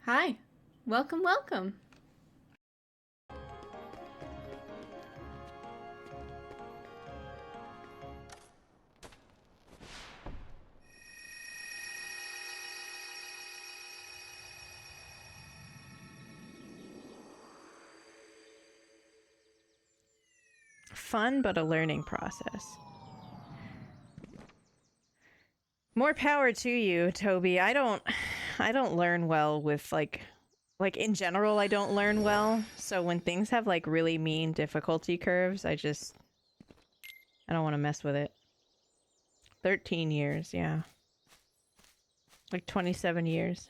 Hi. Welcome, welcome. Fun, but a learning process. More power to you, Toby. I don't learn well with like in general I don't learn well. So when things have like really mean difficulty curves, I don't want to mess with it. 13 years, yeah. Like 27 years.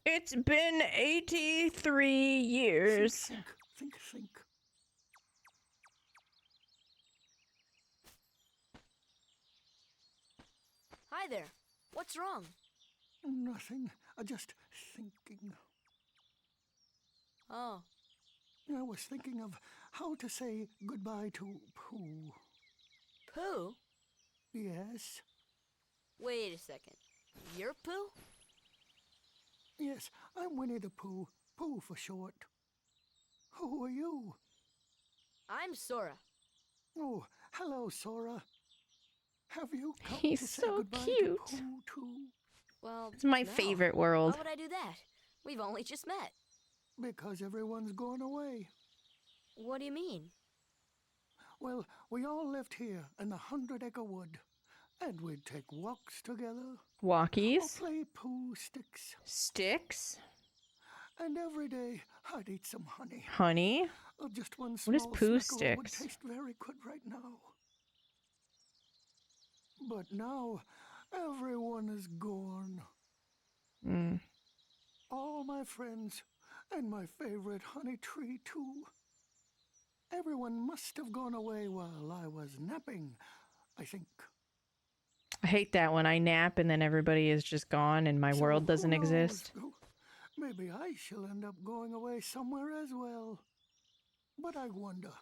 It's been 83 years. Think. Hi there. What's wrong? Nothing. Just thinking. Oh, I was thinking of how to say goodbye to Pooh. Pooh? Yes? Wait a second. You're Pooh? Yes, I'm Winnie the Pooh. Pooh for short. Who are you? I'm Sora. Oh, hello, Sora. Have you come He's to say so goodbye cute. to Pooh, too? Well, It's my no. favorite world. Why would I do that? We've only just met. Because everyone's gone away. What do you mean? Well, we all lived here in the 100-acre wood. And we'd take walks together. Or Walkies. play Pooh sticks. Sticks. And every day, I'd eat some honey. Honey. Just one What is small Pooh snickle would sticks? taste very good right now. But now, everyone is gone. Mm. All my friends, and my favorite honey tree, too. Everyone must have gone away while I was napping, I think. I hate that when I nap and then everybody is just gone and my So world doesn't who knows? exist. Maybe I shall end up going away somewhere as well. But I wonder,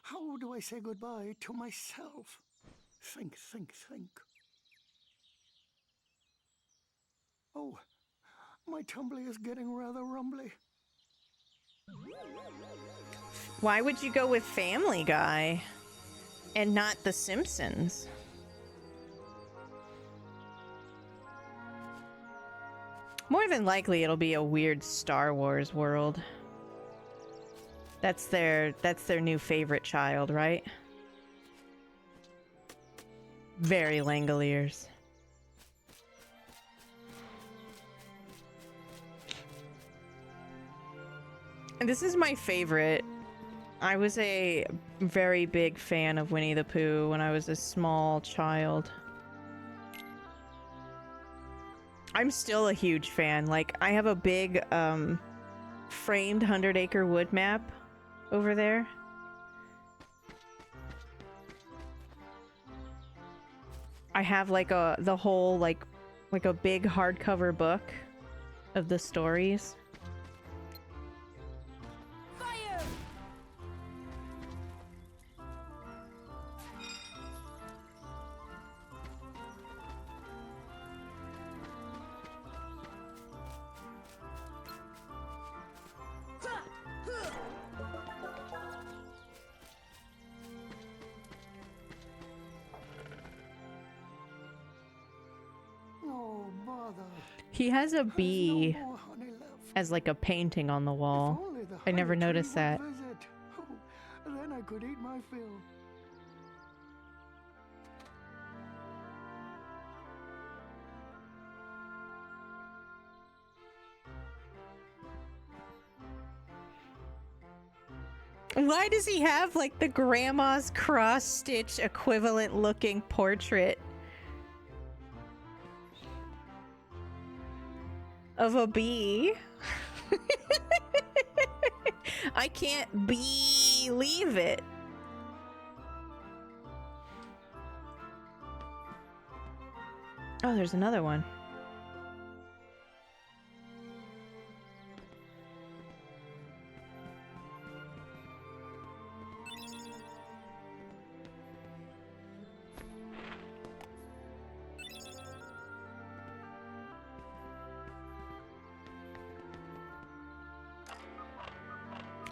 how do I say goodbye to myself? Think. Oh, my tumbly is getting rather rumbly. Why would you go with Family Guy and not The Simpsons? More than likely it'll be a weird Star Wars world. That's their new favorite child, right? Very Langoliers. And this is my favorite. I was a very big fan of Winnie the Pooh when I was a small child. I'm still a huge fan. Like, I have a big, framed 100-acre wood map over there. I have, like, the whole, like a big hardcover book of the stories. Fire! Oh, bother. He has a There's bee no more honey left. as, like, a painting on the If wall. only the I never honey tree noticed would that. visit. Oh, then I could eat my fill. Why does he have, like, the grandma's cross-stitch equivalent looking portrait of a bee? I can't believe it. Oh, there's another one.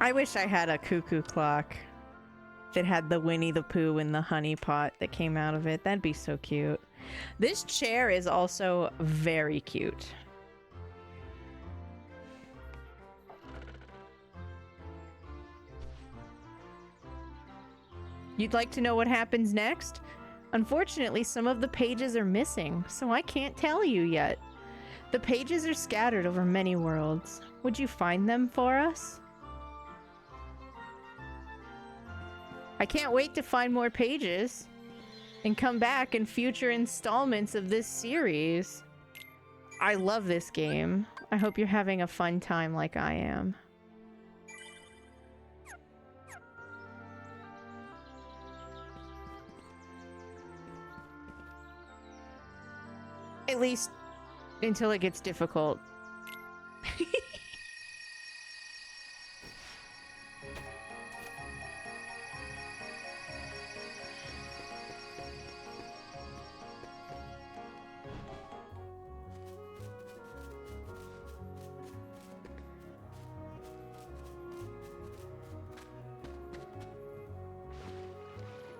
I wish I had a cuckoo clock that had the Winnie the Pooh and the honey pot that came out of it. That'd be so cute. This chair is also very cute. You'd like to know what happens next? Unfortunately, some of the pages are missing, so I can't tell you yet. The pages are scattered over many worlds. Would you find them for us? I can't wait to find more pages and come back in future installments of this series. I love this game. I hope you're having a fun time like I am. At least until it gets difficult.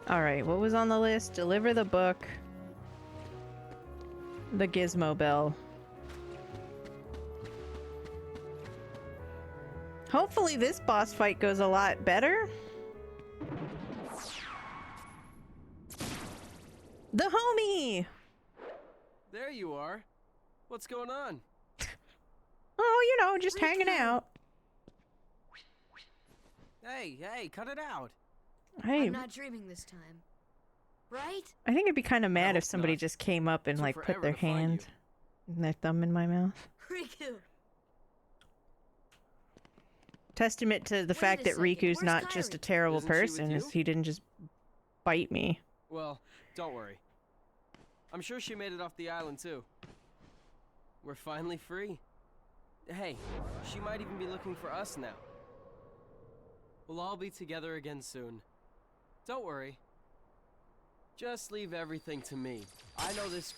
Alright, what was on the list? Deliver the book. The Gizmo Bell. Hopefully this boss fight goes a lot better. The homie! There you are. What's going on? Oh, you know, just hanging out. Hey, cut it out. Hey, I'm not dreaming this time. Right? I think I'd be kind of mad if hope somebody not. just came up and Took like put forever their to find hand and their thumb in my mouth. Riku! Testament to the Wait fact a that second, Riku's where's not just a Kairi? terrible Isn't she with person, is you? he didn't just bite me. Well, don't worry. I'm sure she made it off the island too. We're finally free. Hey, she might even be looking for us now. We'll all be together again soon. Don't worry. Just leave everything to me. I know this.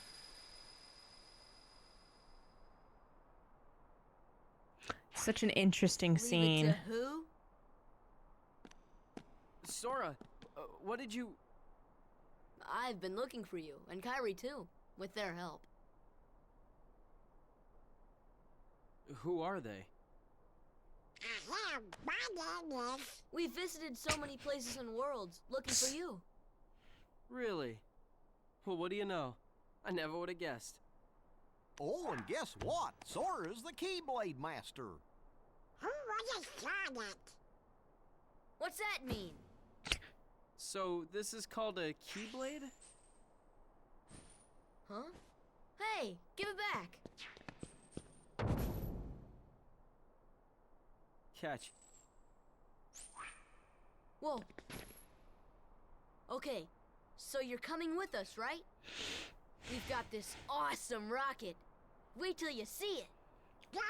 Such an interesting Leave scene. it to who? Sora, what did you... I've been looking for you, and Kairi too, with their help. Who are they? We visited so many places and worlds, looking for you. Really? Well, what do you know? I never would have guessed. Oh, and guess what? Sora's the Keyblade Master. Who was it? What's that mean? So, this is called a Keyblade? Huh? Hey, give it back. Catch. Whoa. Okay, so you're coming with us, right? We've got this awesome rocket. Wait till you see it. No,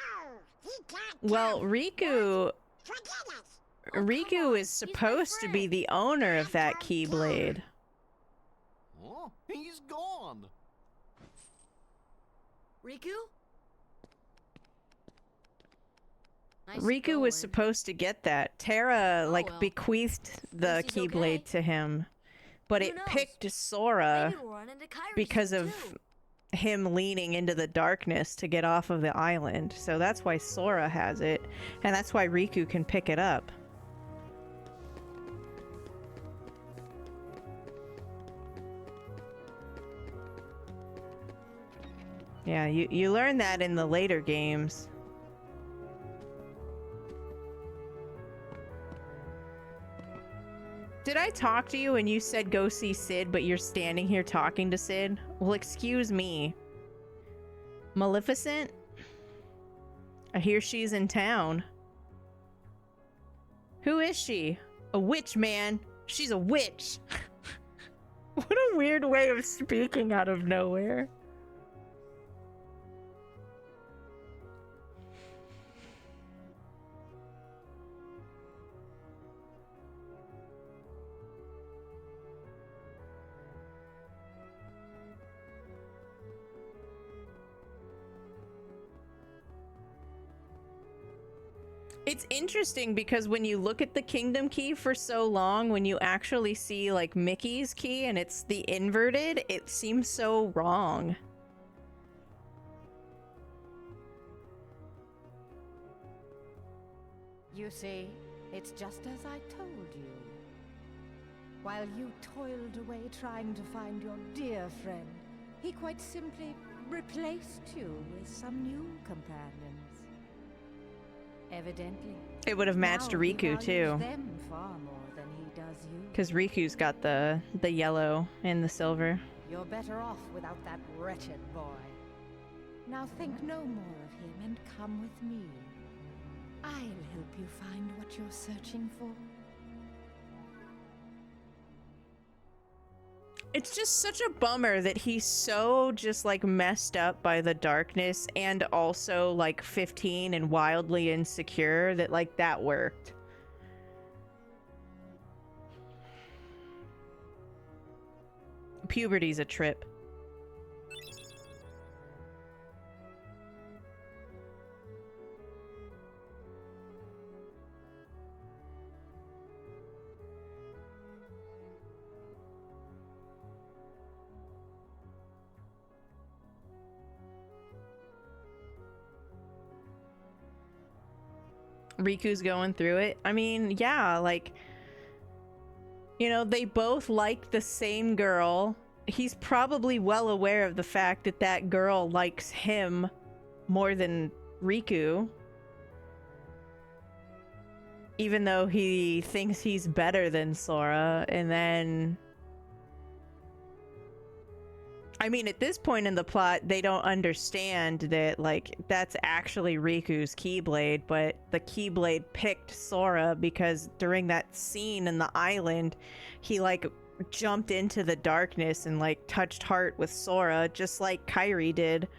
he can't. Well, come. Riku Forget it. Oh, come Riku on, is he's my supposed to be friend. the owner of that Keyblade. Oh, he's gone. Riku? Nice Riku was going. supposed to get that. Terra, Oh, like, well. bequeathed the At least he's Keyblade okay. to him. But Who it knows? picked Sora Maybe we'll run into Kairi because soon, of too. him leaning into the darkness to get off of the island. So that's why Sora has it. And that's why Riku can pick it up. Yeah, you learn that in the later games. Did I talk to you and you said go see Sid, but you're standing here talking to Sid? Well, excuse me. Maleficent? I hear she's in town. Who is she? A witch, man. She's a witch. What a weird way of speaking out of nowhere. It's interesting because when you look at the Kingdom Key for so long, when you actually see like Mickey's key and it's the inverted, it seems so wrong. You see, it's just as I told you. While you toiled away trying to find your dear friend, he quite simply replaced you with some new companions. Evidently. It would have matched now he Riku values too. them far more than he does you. Because Riku's got the yellow and the silver. You're better off without that wretched boy. Now think no more of him and come with me. I'll help you find what you're searching for. It's just such a bummer that he's so just like messed up by the darkness and also like 15 and wildly insecure that like that worked. Puberty's a trip. Riku's going through it. I mean, yeah, like, you know, they both like the same girl. He's probably well aware of the fact that that girl likes him more than Riku. Even though he thinks he's better than Sora, and then... I mean, at this point in the plot, they don't understand that, like, that's actually Riku's Keyblade, but the Keyblade picked Sora because during that scene in the island, he, like, jumped into the darkness and, like, touched heart with Sora, just like Kairi did.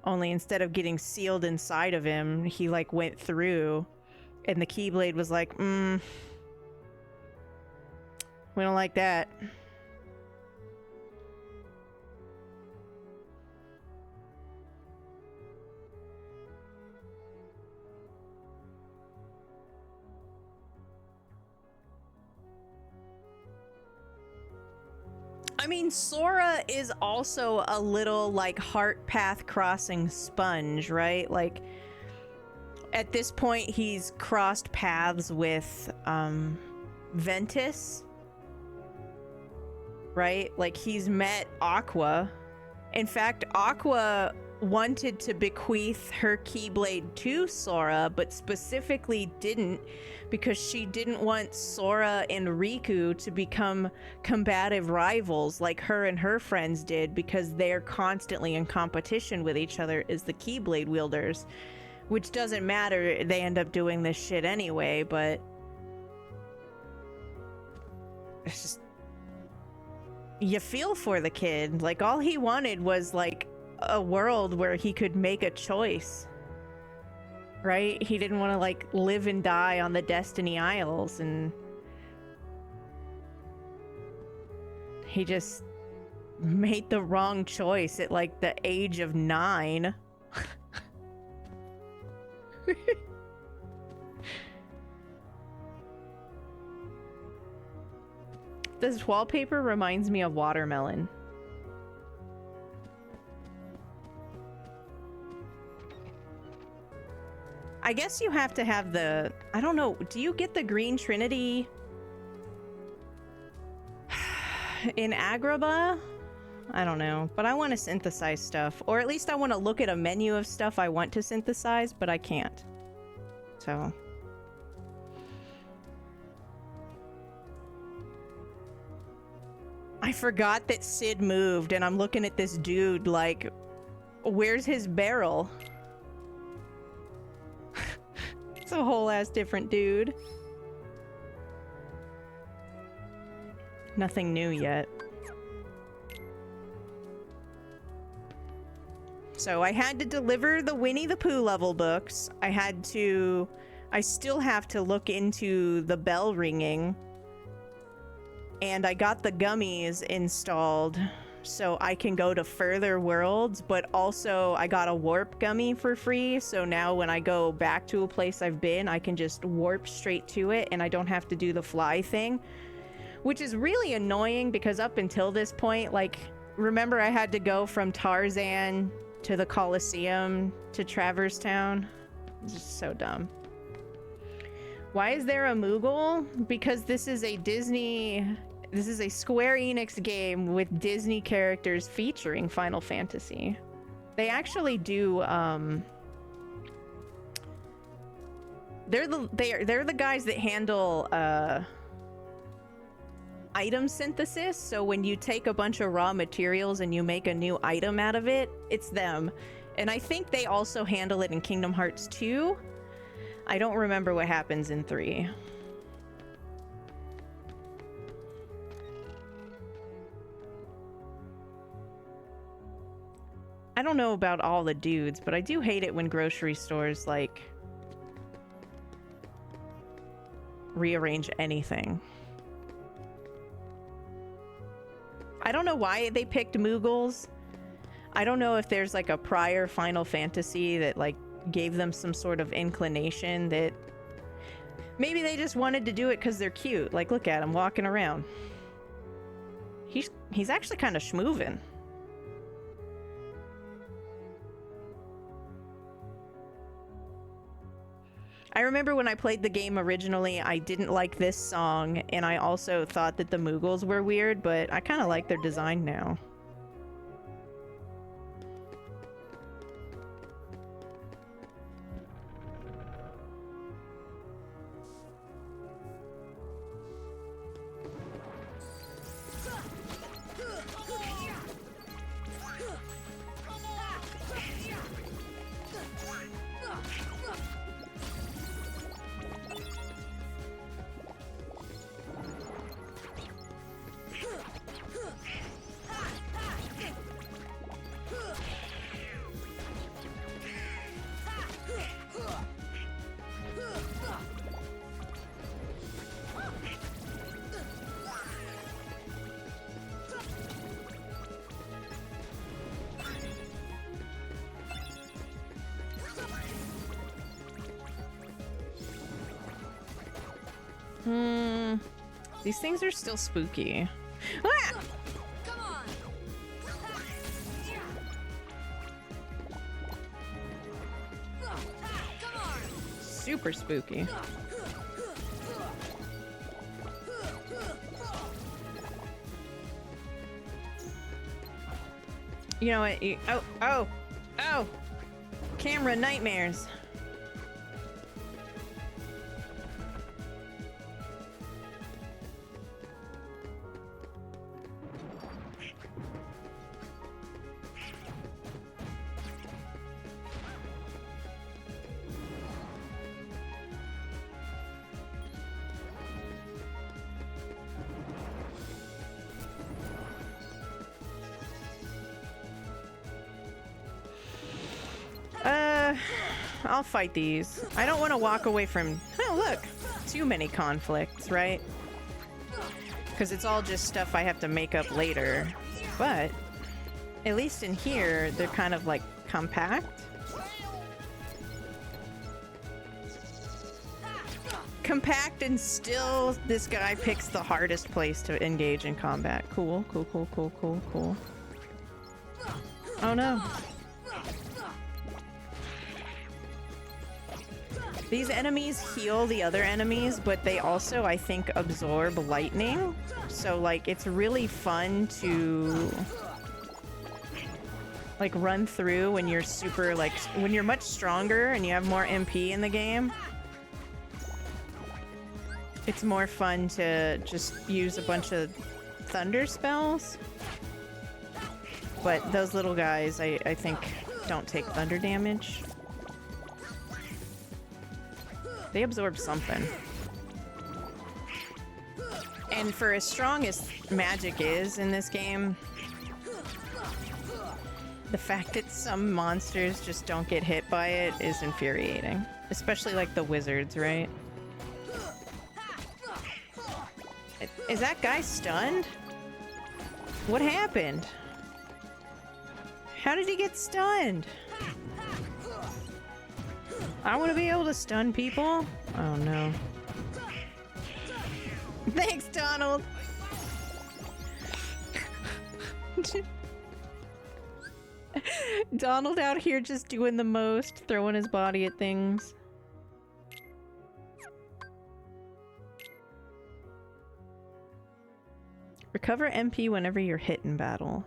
Only instead of getting sealed inside of him, he, like, went through, and the Keyblade was like, we don't like that. I mean, Sora is also a little, like, heart path crossing sponge, right? Like, at this point, he's crossed paths with, Ventus, right? Like, he's met Aqua. In fact, Aqua wanted to bequeath her Keyblade to Sora, but specifically didn't because she didn't want Sora and Riku to become combative rivals like her and her friends did, because they're constantly in competition with each other as the Keyblade wielders, which doesn't matter. They end up doing this shit anyway, but it's just, you feel for the kid. Like, all he wanted was, like, a world where he could make a choice, right? He didn't want to, like, live and die on the Destiny Isles, and he just made the wrong choice at, like, the age of 9. This wallpaper reminds me of watermelon. I guess you have to have the... I don't know. Do you get the Green Trinity in Agrabah? I don't know. But I want to synthesize stuff. Or at least I want to look at a menu of stuff I want to synthesize, but I can't. So... I forgot that Sid moved, and I'm looking at this dude like, where's his barrel? It's a whole ass different dude. Nothing new yet. So I had to deliver the Winnie the Pooh level books. I still have to look into the bell ringing. And I got the gummies installed so I can go to further worlds, but also I got a warp gummy for free, so now when I go back to a place I've been, I can just warp straight to it and I don't have to do the fly thing, which is really annoying because up until this point, like, remember I had to go from Tarzan to the Colosseum to Traverse Town? It's just so dumb. Why is there a Moogle? Because this is a Square Enix game with Disney characters featuring Final Fantasy. They actually do, they're the guys that handle, item synthesis. So when you take a bunch of raw materials and you make a new item out of it, it's them. And I think they also handle it in Kingdom Hearts 2. I don't remember what happens in 3. I don't know about all the dudes, but I do hate it when grocery stores, like, rearrange anything. I don't know why they picked Moogles. I don't know if there's like a prior Final Fantasy that like gave them some sort of inclination that maybe they just wanted to do it because they're cute. Like, look at him walking around. He's actually kind of schmoovin'. I remember when I played the game originally, I didn't like this song, and I also thought that the Moogles were weird, but I kind of like their design now. These things are still spooky. Ah! Come on. Come on. Super spooky. You know what? Oh! Camera nightmares. I'll fight these. I don't want to walk away from... Oh, look! Too many conflicts, right? Because it's all just stuff I have to make up later. But, at least in here, they're kind of, like, compact. Compact, and still this guy picks the hardest place to engage in combat. Cool, cool, cool, cool, cool, cool. Oh no. These enemies heal the other enemies, but they also, I think, absorb lightning. So, like, it's really fun to, like, run through when you're super, like, when you're much stronger and you have more MP in the game. It's more fun to just use a bunch of thunder spells. But those little guys, I think, don't take thunder damage. They absorb something. And for as strong as magic is in this game, the fact that some monsters just don't get hit by it is infuriating. Especially like the wizards, right? Is that guy stunned? What happened? How did he get stunned? I want to be able to stun people. Oh no. Thanks, Donald. Donald out here just doing the most, throwing his body at things. Recover MP whenever you're hit in battle.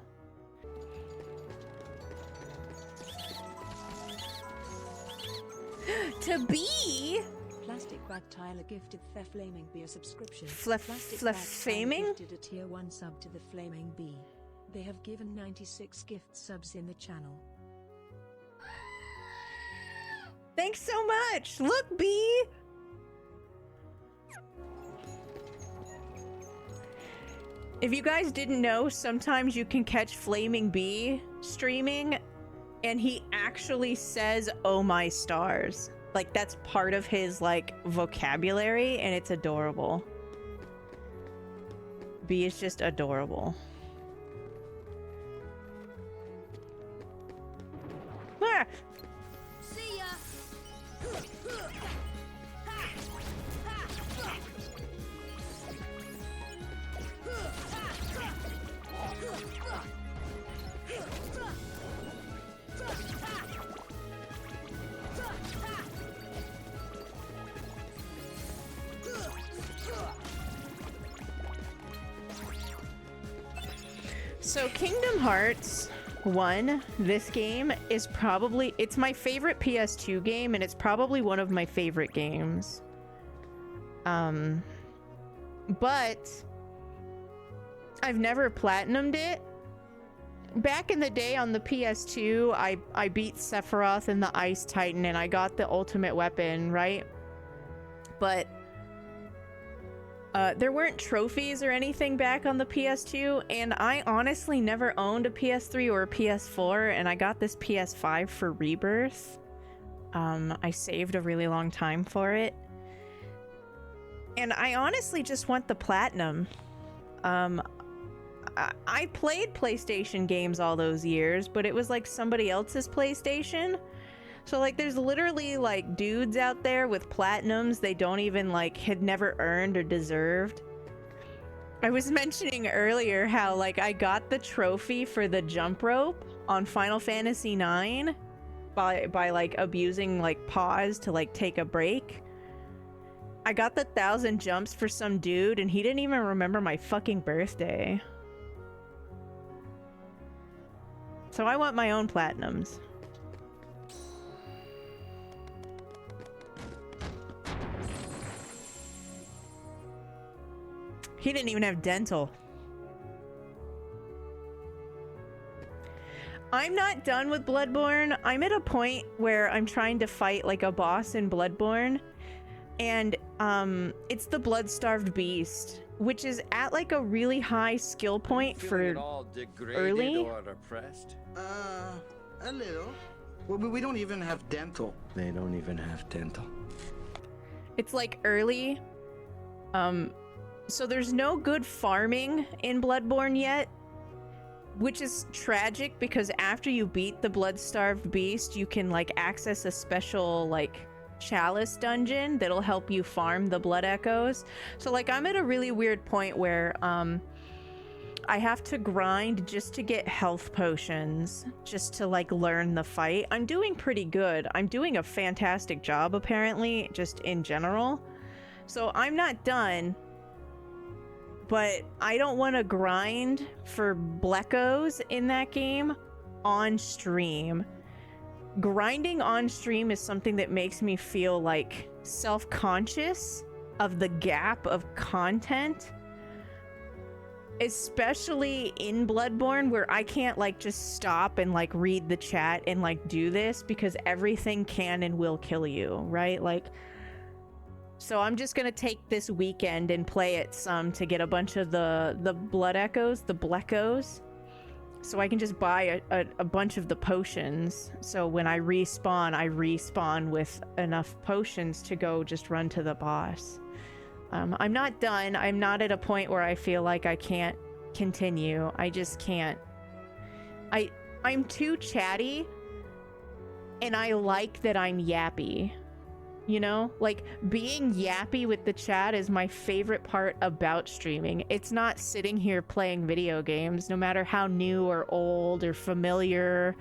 To be Plastic Bag Tyler gifted the Flaming Bee a subscription. Faming? Gifted a tier 1 sub to the Flaming Bee. They have given 96 gift subs in the channel. Thanks so much! Look, Bee! If you guys didn't know, sometimes you can catch Flaming Bee streaming and he actually says, "Oh my stars." Like, that's part of his, like, vocabulary, and it's adorable. Bee is just adorable. Ah! See ya. So Kingdom Hearts 1, this game is probably, it's my favorite PS2 game, and it's probably one of my favorite games. But I've never platinumed it. Back in the day on the PS2, I beat Sephiroth and the Ice Titan, and I got the ultimate weapon, right? But there weren't trophies or anything back on the PS2, and I honestly never owned a PS3 or a PS4, and I got this PS5 for Rebirth. I saved a really long time for it. And I honestly just want the platinum. I played PlayStation games all those years, but it was like somebody else's PlayStation. So, like, there's literally, like, dudes out there with platinums they don't even, like, had never earned or deserved. I was mentioning earlier how, like, I got the trophy for the jump rope on Final Fantasy IX by like, abusing, like, pause to, like, take a break. I got the 1,000 jumps for some dude, and he didn't even remember my fucking birthday. So I want my own platinums. He didn't even have dental. I'm not done with Bloodborne. I'm at a point where I'm trying to fight like a boss in Bloodborne. And it's the Blood-Starved Beast, which is at like a really high skill point for early. Or oppressed? A little. Well, we don't even have dental. They don't even have dental. It's like early. So there's no good farming in Bloodborne yet, which is tragic because after you beat the Blood-Starved Beast, you can like access a special like chalice dungeon that'll help you farm the blood echoes. So like I'm at a really weird point where I have to grind just to get health potions, just to like learn the fight. I'm doing pretty good. I'm doing a fantastic job apparently, just in general. So I'm not done. But I don't want to grind for Bleckos in that game on stream. Grinding on stream is something that makes me feel like self-conscious of the gap of content. Especially in Bloodborne, where I can't like just stop and like read the chat and like do this because everything can and will kill you, right? Like, so I'm just gonna take this weekend and play it some to get a bunch of the blood echoes, the Bleckos, so I can just buy a bunch of the potions. So when I respawn with enough potions to go just run to the boss. I'm not done. I'm not at a point where I feel like I can't continue. I just can't. I'm too chatty, and I like that I'm yappy. You know, like being yappy with the chat is my favorite part about streaming. It's not sitting here playing video games, no matter how new or old or familiar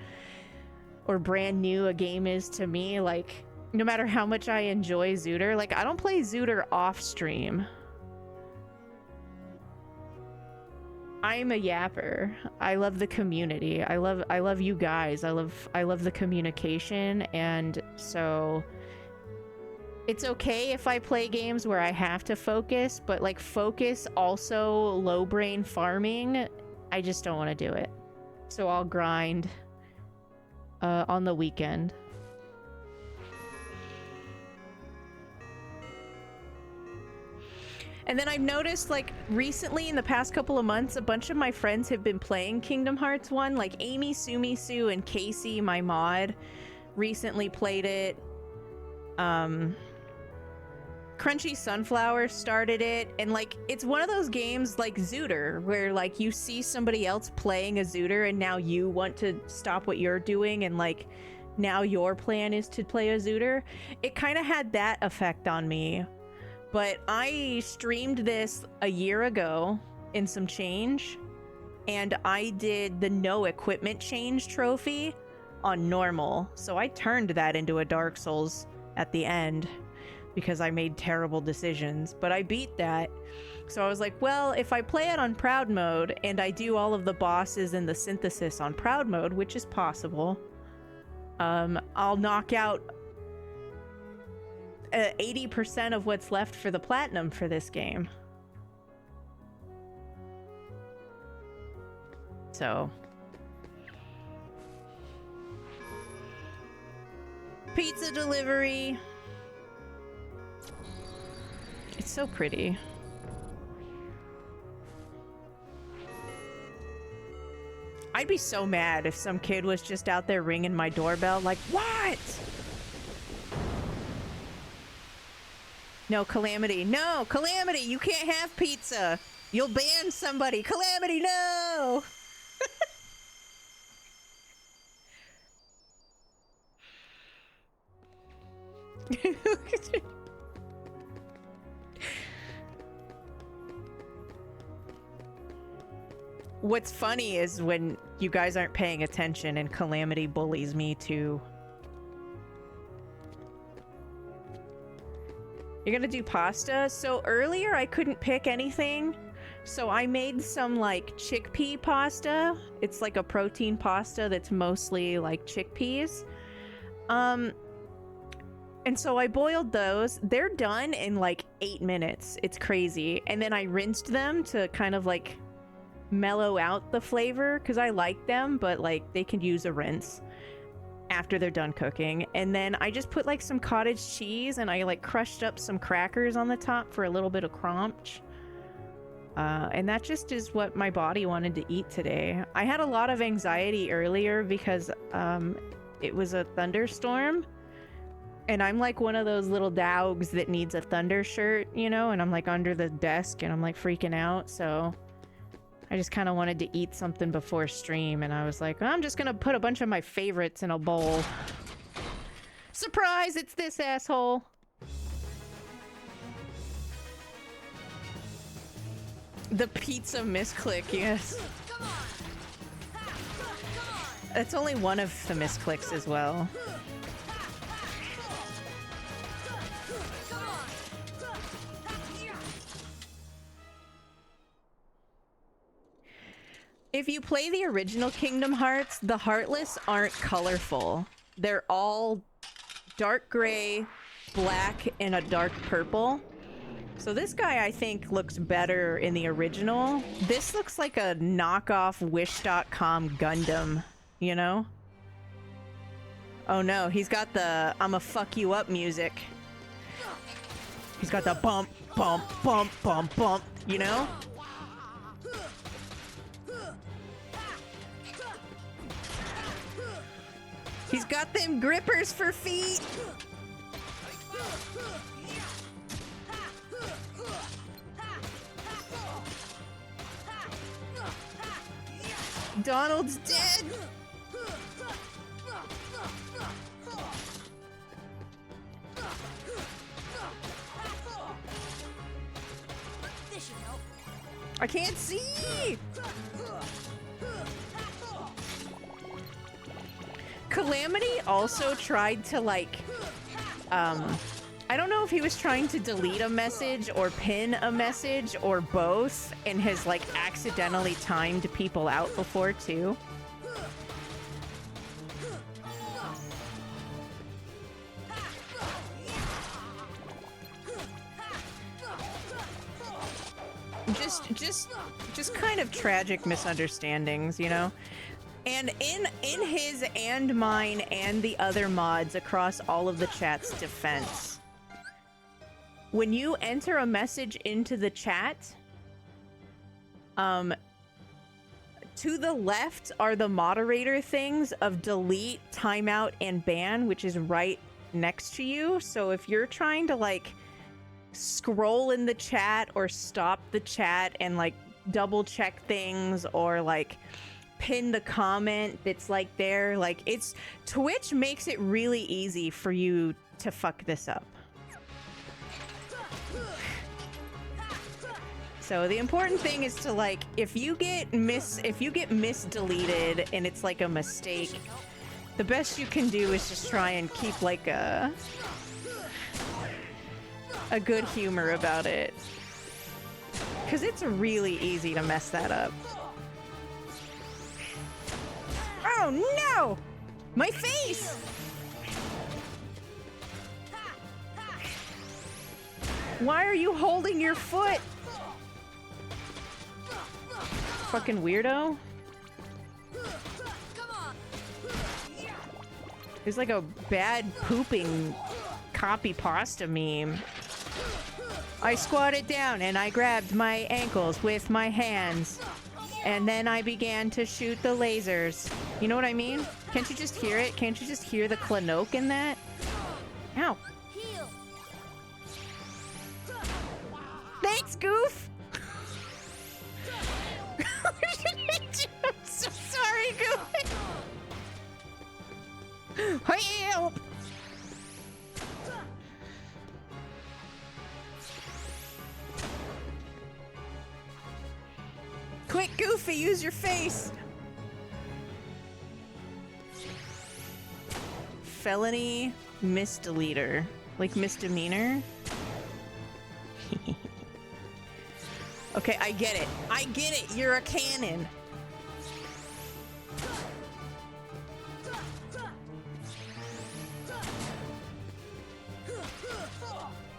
or brand new a game is to me. Like, no matter how much I enjoy Zooter, like I don't play Zooter off stream. I'm a yapper. I love the community. I love you guys. I love the communication, and so it's okay if I play games where I have to focus, but like focus also low brain farming, I just don't want to do it. So I'll grind on the weekend. And then I've noticed, like, recently in the past couple of months, a bunch of my friends have been playing Kingdom Hearts 1. Like, Amy, Sumi Sue, and Casey, my mod, recently played it. Crunchy Sunflower started it. And, like, it's one of those games like Zooter, where, like, you see somebody else playing a Zooter, and now you want to stop what you're doing, and, like, now your plan is to play a Zooter. It kind of had that effect on me. But I streamed this a year ago in some change, and I did the no equipment change trophy on normal. So I turned that into a Dark Souls at the end because I made terrible decisions, but I beat that. So I was like, well, if I play it on Proud Mode and I do all of the bosses and the synthesis on Proud Mode, which is possible, I'll knock out 80% of what's left for the platinum for this game. So pizza delivery. It's so pretty. I'd be so mad if some kid was just out there ringing my doorbell like, what? No, Calamity. No, Calamity, you can't have pizza. You'll ban somebody. Calamity, no! What's funny is when you guys aren't paying attention and Calamity bullies me too. You're gonna do pasta? So earlier I couldn't pick anything, so I made some like chickpea pasta. It's like a protein pasta that's mostly like chickpeas. And so I boiled those. They're done in like 8 minutes. It's crazy. And then I rinsed them to kind of like mellow out the flavor because I like them, but like they can use a rinse after they're done cooking. And then I just put like some cottage cheese and I like crushed up some crackers on the top for a little bit of crunch. And that just is what my body wanted to eat today. I had a lot of anxiety earlier because it was a thunderstorm. And I'm like one of those little dogs that needs a thunder shirt, you know, and I'm like under the desk and I'm like freaking out. So I just kind of wanted to eat something before stream. And I was like, well, I'm just going to put a bunch of my favorites in a bowl. Surprise, it's this asshole. The pizza misclick, yes. That's only one of the misclicks as well. If you play the original Kingdom Hearts, the Heartless aren't colorful. They're all dark gray, black, and a dark purple. So this guy, I think, looks better in the original. This looks like a knockoff Wish.com Gundam, you know? Oh no, he's got the I'ma fuck you up music. He's got the bump, bump, bump, bump, bump, you know? He's got them grippers for feet. Donald's dead. I can't see! Calamity also tried to, like, I don't know if he was trying to delete a message or pin a message or both, and has, like, accidentally timed people out before, too. Just kind of tragic misunderstandings, you know? And in his and mine and the other mods across all of the chat's defense, when you enter a message into the chat, to the left are the moderator things of delete, timeout, and ban, which is right next to you. So if you're trying to, like, scroll in the chat or stop the chat and, like, double check things or, like, pin the comment that's, like, there, like, it's Twitch makes it really easy for you to fuck this up. So the important thing is to, like, if you get misdeleted and it's like a mistake, the best you can do is just try and keep, like, a good humor about it. Because it's really easy to mess that up. Oh no! My face! Why are you holding your foot? Fucking weirdo. It's like a bad pooping copy pasta meme. I squatted down and I grabbed my ankles with my hands. And then I began to shoot the lasers. You know what I mean? Can't you just hear it? Can't you just hear the Clanoke in that? Ow. Thanks, Goof! I'm so sorry, Goof! Help! Quick, Goofy, use your face! Felony misdeleter. Like misdemeanor? Okay, I get it. I get it. You're a cannon.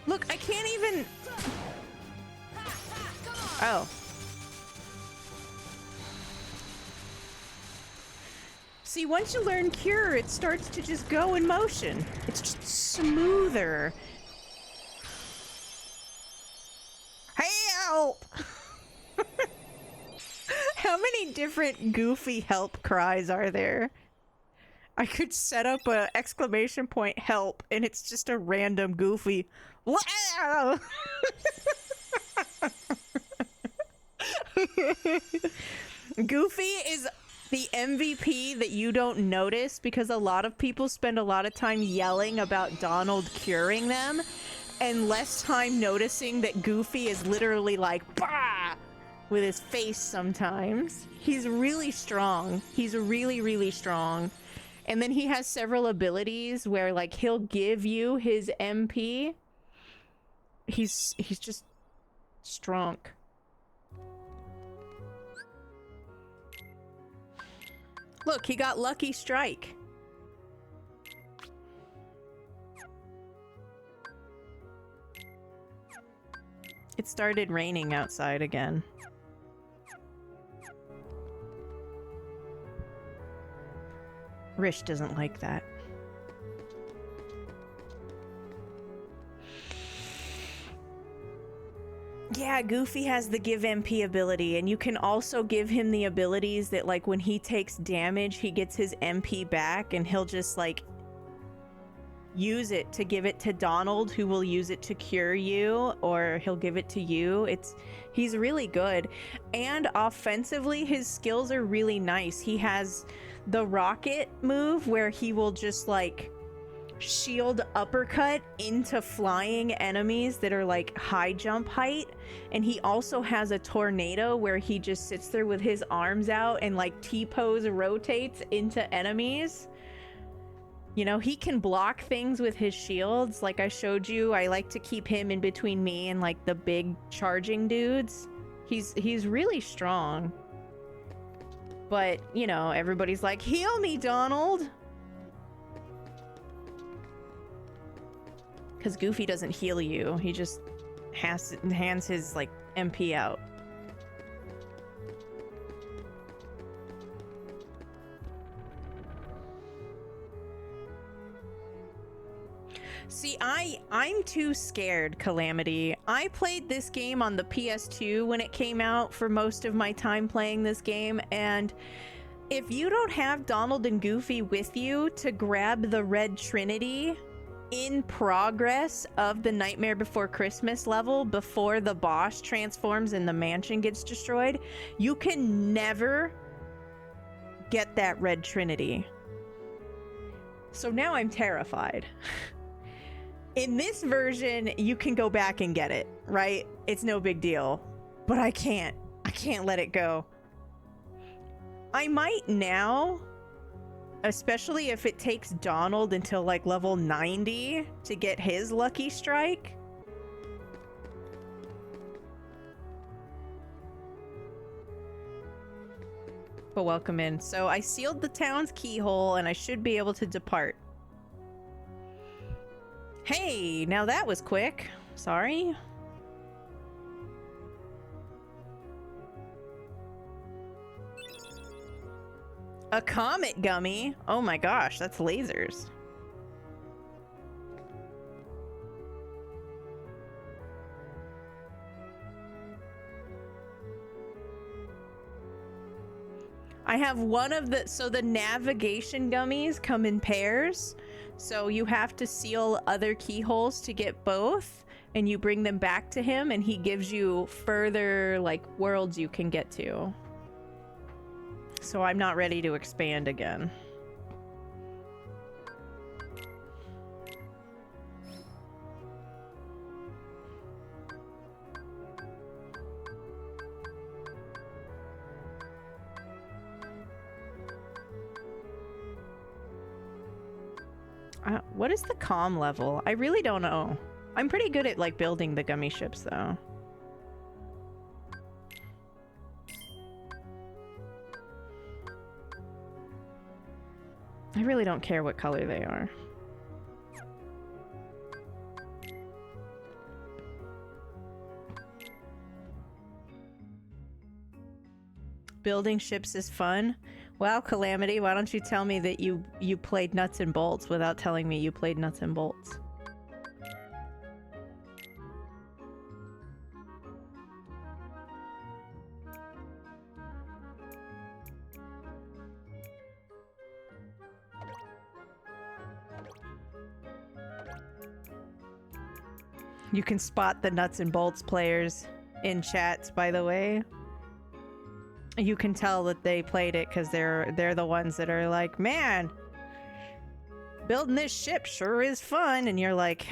Look, I can't even... Oh. See, once you learn Cure, it starts to just go in motion. It's just smoother. Help! How many different Goofy help cries are there? I could set up a exclamation point help, and it's just a random Goofy. Wow! Goofy is the MVP that you don't notice because a lot of people spend a lot of time yelling about Donald curing them and less time noticing that Goofy is literally like, bah! With his face sometimes. He's really strong. He's really, really strong. And then he has several abilities where, like, he'll give you his MP. He's just strong. Look, he got Lucky Strike. It started raining outside again. Rish doesn't like that. Yeah, Goofy has the give MP ability, and you can also give him the abilities that, like, when he takes damage, he gets his MP back, and he'll just, like, use it to give it to Donald, who will use it to cure you, or he'll give it to you. He's really good. And offensively, his skills are really nice. He has the rocket move where he will just, like, shield uppercut into flying enemies that are like high jump height, and he also has a tornado where he just sits there with his arms out and like T-pose rotates into enemies. You know, he can block things with his shields. Like I showed you, I like to keep him in between me and like the big charging dudes. He's really strong. But, you know, everybody's like, heal me, Donald! Because Goofy doesn't heal you. He just hands his, like, MP out. See, I'm too scared, Calamity. I played this game on the PS2 when it came out for most of my time playing this game, and if you don't have Donald and Goofy with you to grab the Red Trinity in progress of the Nightmare Before Christmas level before the boss transforms and the mansion gets destroyed, you can never get that Red Trinity. So now I'm terrified. In this version, you can go back and get it, right? It's no big deal. But I can't let it go. I might now, especially if it takes Donald until like level 90 to get his lucky strike. But welcome in. So I sealed the town's keyhole and I should be able to depart. Hey, now that was quick. Sorry. A comet gummy? Oh my gosh, that's lasers. I have one of the, so the navigation gummies come in pairs. So you have to seal other keyholes to get both, and you bring them back to him, and he gives you further, like, worlds you can get to. So I'm not ready to expand again. What is the comm level? I really don't know. I'm pretty good at, like, building the gummy ships, though. I really don't care what color they are. Building ships is fun. Wow, Calamity, why don't you tell me that you played Nuts and Bolts without telling me you played Nuts and Bolts? You can spot the Nuts and Bolts players in chats, by the way. You can tell that they played it because they're the ones that are like, man, building this ship sure is fun, and you're like,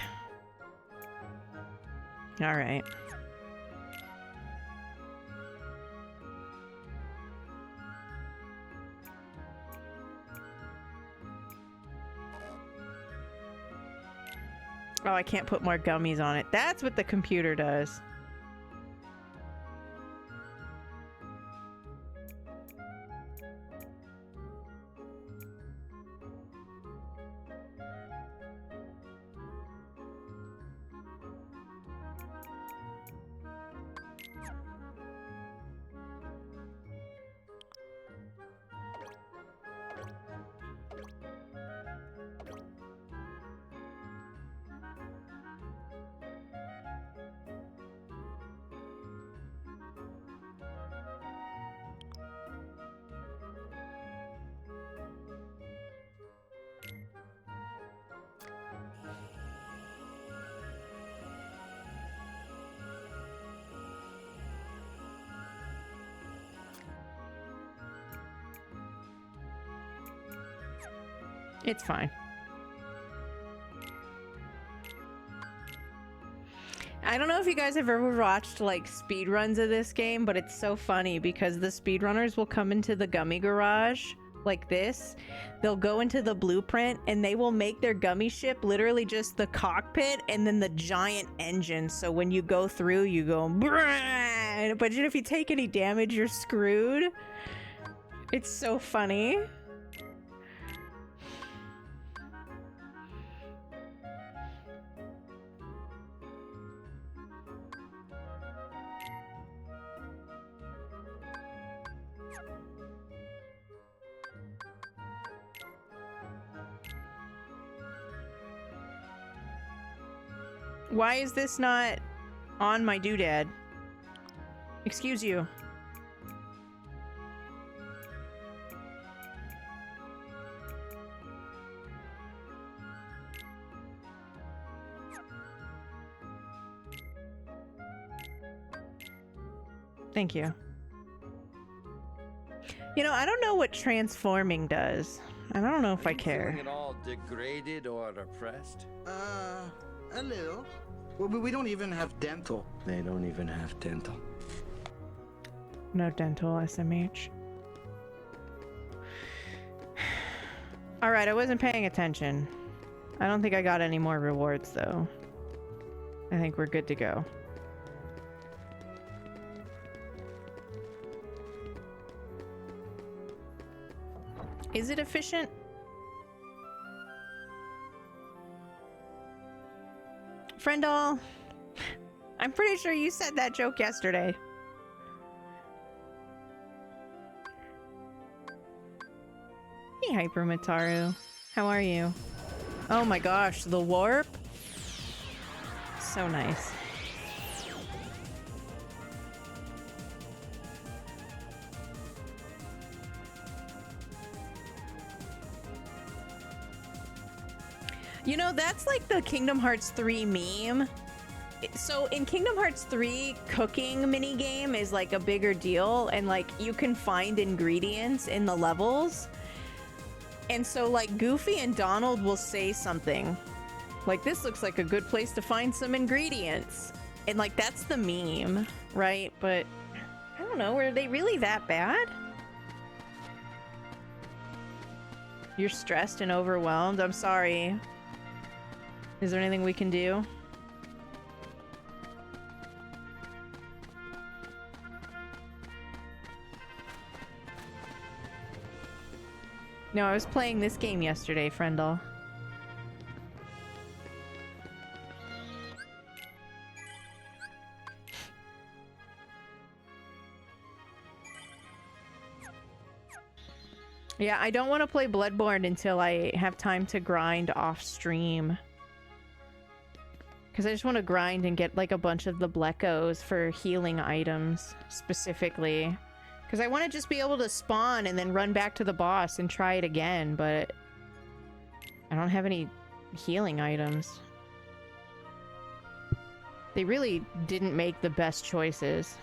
all right. Oh, I can't put more gummies on it. That's what the computer does. It's fine. I don't know if you guys have ever watched like speed runs of this game, but it's so funny because the speedrunners will come into the gummy garage like this. They'll go into the blueprint and they will make their gummy ship literally just the cockpit and then the giant engine. So when you go through, you go, brrrr, but if you take any damage, you're screwed. It's so funny. Why is this not on my doodad? Excuse you. Thank you. You know, I don't know what transforming does. I don't know if I care. Feeling at all degraded or oppressed? A little. Well, we don't even have dental. They don't even have dental. No dental, SMH. Alright, I wasn't paying attention. I don't think I got any more rewards, though. I think we're good to go. Is it efficient? Friendall, I'm pretty sure you said that joke yesterday. Hey, Hypermataru. How are you? Oh my gosh, the warp? So nice. You know, that's like the Kingdom Hearts 3 meme. So in Kingdom Hearts 3, cooking minigame is like a bigger deal, and like you can find ingredients in the levels. And so like Goofy and Donald will say something like, this looks like a good place to find some ingredients. And like that's the meme, right? But I don't know, were they really that bad? You're stressed and overwhelmed? I'm sorry. Is there anything we can do? No, I was playing this game yesterday, Friendall. Yeah, I don't want to play Bloodborne until I have time to grind off stream. Because I just want to grind and get like a bunch of the Bleckos for healing items, specifically. Because I want to just be able to spawn and then run back to the boss and try it again, but I don't have any healing items. They really didn't make the best choices.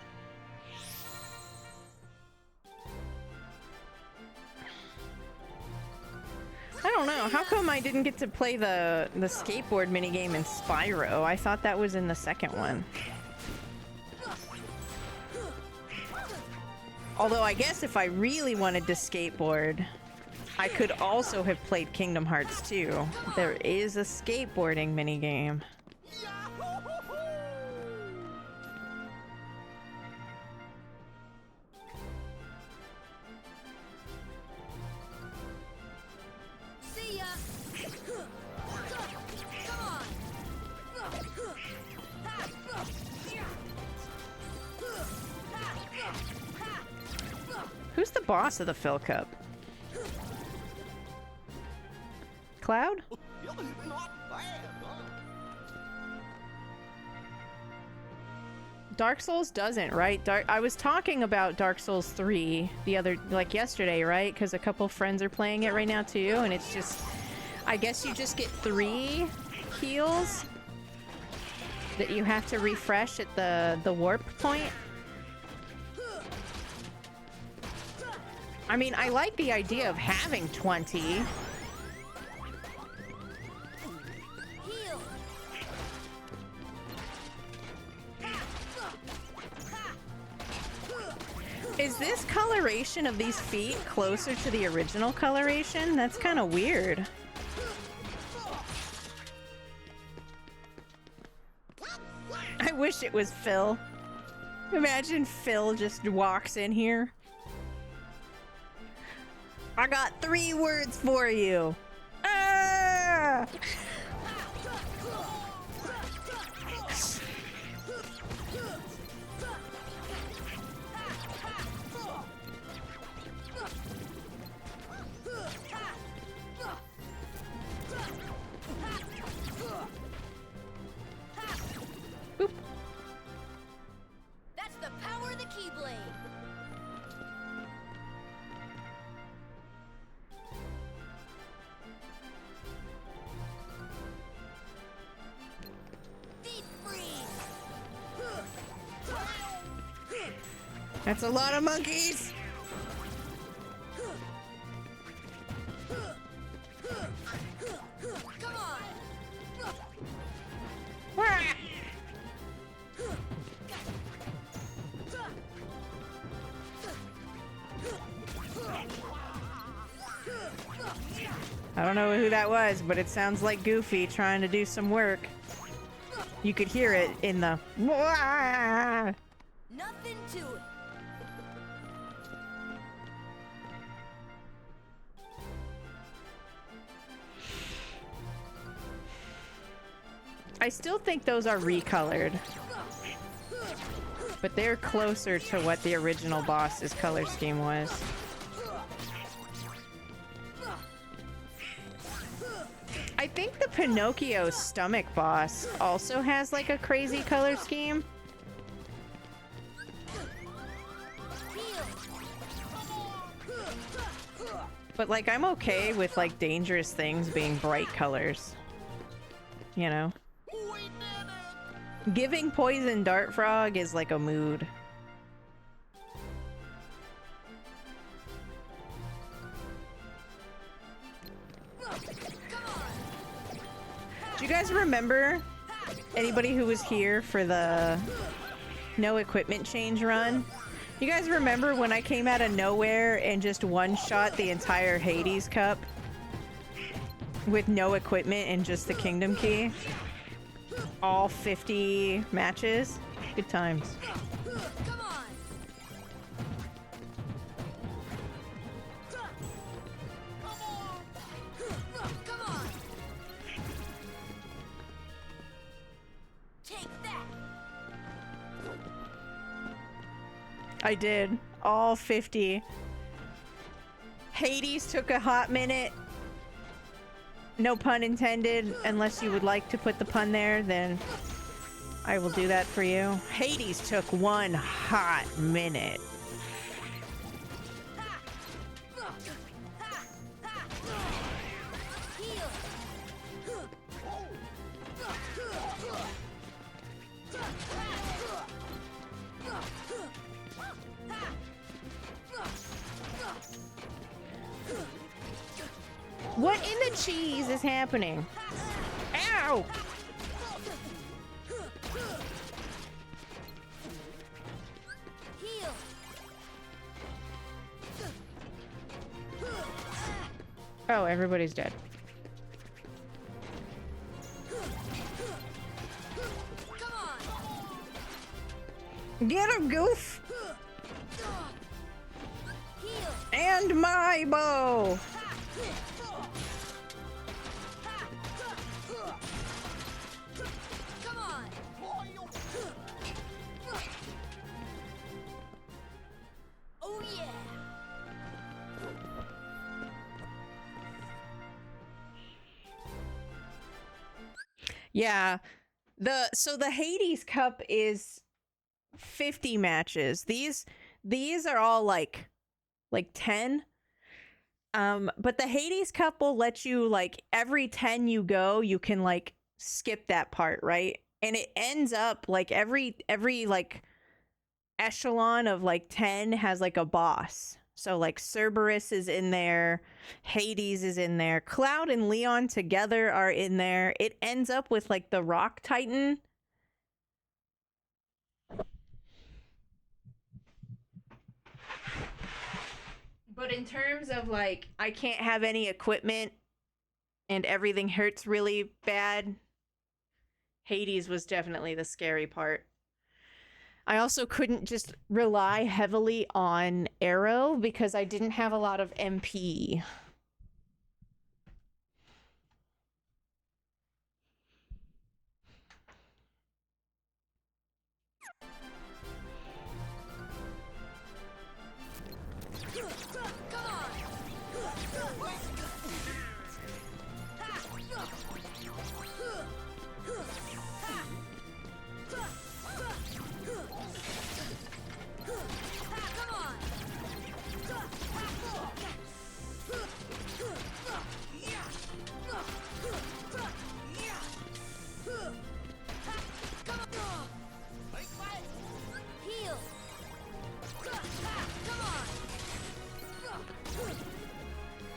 I don't know. How come I didn't get to play the skateboard minigame in Spyro? I thought that was in the second one. Although I guess if I really wanted to skateboard, I could also have played Kingdom Hearts 2. There is a skateboarding minigame. Who's the boss of the Phil Cup? Cloud? Dark Souls doesn't, right? I was talking about Dark Souls 3 the other, like yesterday, right? Because a couple friends are playing it right now too, and it's just, I guess you just get 3 heals that you have to refresh at the warp point. I mean, I like the idea of having 20. Is this coloration of these feet closer to the original coloration? That's kind of weird. I wish it was Phil. Imagine Phil just walks in here. I got 3 words for you. Ah! Boop. That's the power of the Keyblade. Deep freeze. That's a lot of monkeys. Come on. Wah! I don't know who that was, but it sounds like Goofy trying to do some work. You could hear it in the Wah! Nothing to it. I still think those are recolored, but they're closer to what the original boss's color scheme was. I think the Pinocchio stomach boss also has like a crazy color scheme. But like I'm okay with like dangerous things being bright colors. You know? Giving poison Dart Frog is like a mood. Do you guys remember anybody who was here for the no equipment change run? You guys remember when I came out of nowhere and just one-shot the entire Hades Cup with no equipment and just the Kingdom Key? All 50 matches? Good times. Come on. Come on. Take that. I did. All 50. Hades took a hot minute. No pun intended. Unless you would like to put the pun there, then I will do that for you. Hades took one hot minute. What in the cheese is happening? Ow! Heal. Oh, everybody's dead. Come on. Get him, Goof! Heal. And my bow! Come on. Oh yeah. Yeah. So the Hades Cup is 50 matches. These are all like 10. But the Hades Cup will let you like every 10 you go, you can like skip that part, right? And it ends up like every like echelon of like 10 has like a boss. So like Cerberus is in there, Hades is in there, Cloud and Leon together are in there. It ends up with like the Rock Titan. But in terms of like, I can't have any equipment and everything hurts really bad, Hades was definitely the scary part. I also couldn't just rely heavily on arrow because I didn't have a lot of MP.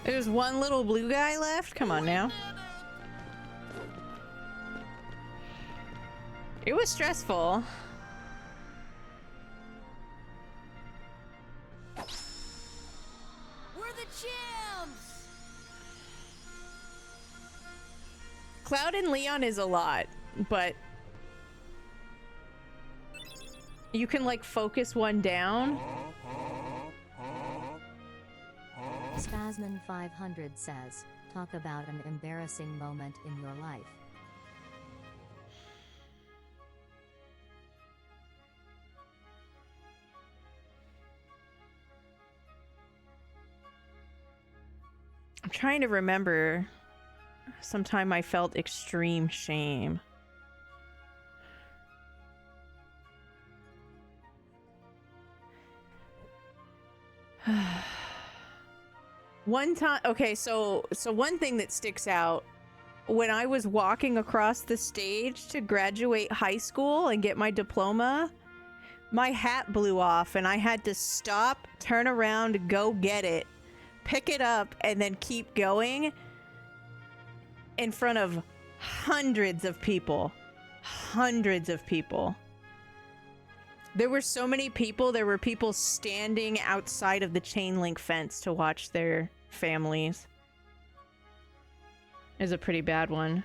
There's one little blue guy left? Come on now. It was stressful. We're the champs! Cloud and Leon is a lot, but you can like focus one down. Spasman 500 says, talk about an embarrassing moment in your life. I'm trying to remember sometime I felt extreme shame. One time, okay, so one thing that sticks out, when I was walking across the stage to graduate high school and get my diploma, my hat blew off and I had to stop, turn around, go get it, pick it up, and then keep going in front of hundreds of people. Hundreds of people. There were so many people. There were people standing outside of the chain link fence to watch their families. It was a pretty bad one.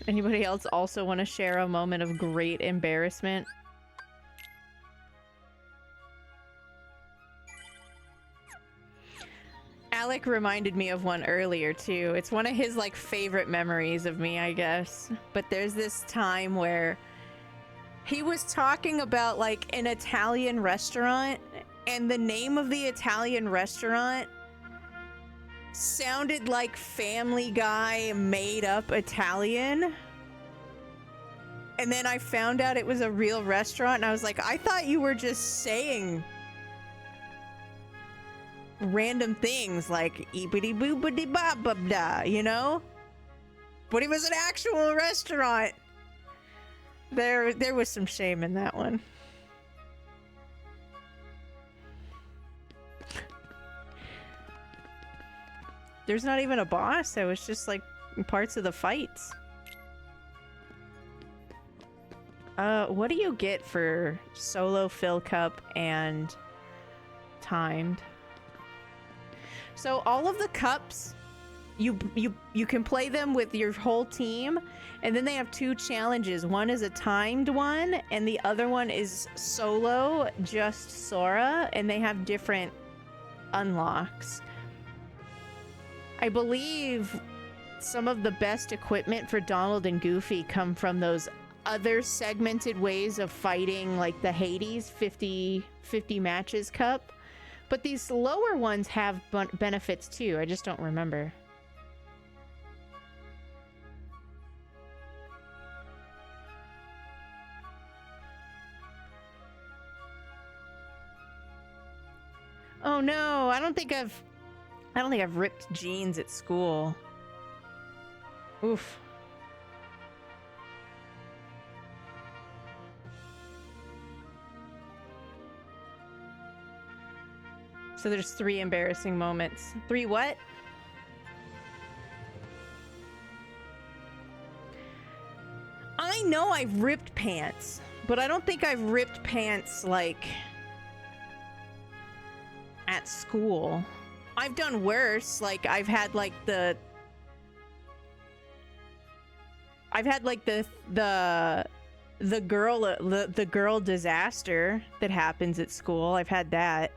Anybody else also want to share a moment of great embarrassment? Alec reminded me of one earlier too. It's one of his like favorite memories of me, I guess. But there's this time where he was talking about like an Italian restaurant, and the name of the Italian restaurant sounded like Family Guy made up Italian. And then I found out it was a real restaurant, and I was like, I thought you were just saying random things like eepity boopity bop bop da, you know? But it was an actual restaurant. There was some shame in that one. There's not even a boss. It was just like parts of the fights. What do you get for solo fill cup and timed? So all of the cups, you can play them with your whole team, and then they have two challenges. One is a timed one, and the other one is solo, just Sora, and they have different unlocks. I believe some of the best equipment for Donald and Goofy come from those other segmented ways of fighting, like the Hades 50 matches cup. But these lower ones have benefits too. I just don't remember. Oh no, I don't think I've ripped jeans at school. Oof. So there's 3 embarrassing moments. 3 what? I know I've ripped pants, but I don't think I've ripped pants like at school. I've done worse. Like I've had like the girl disaster that happens at school. I've had that.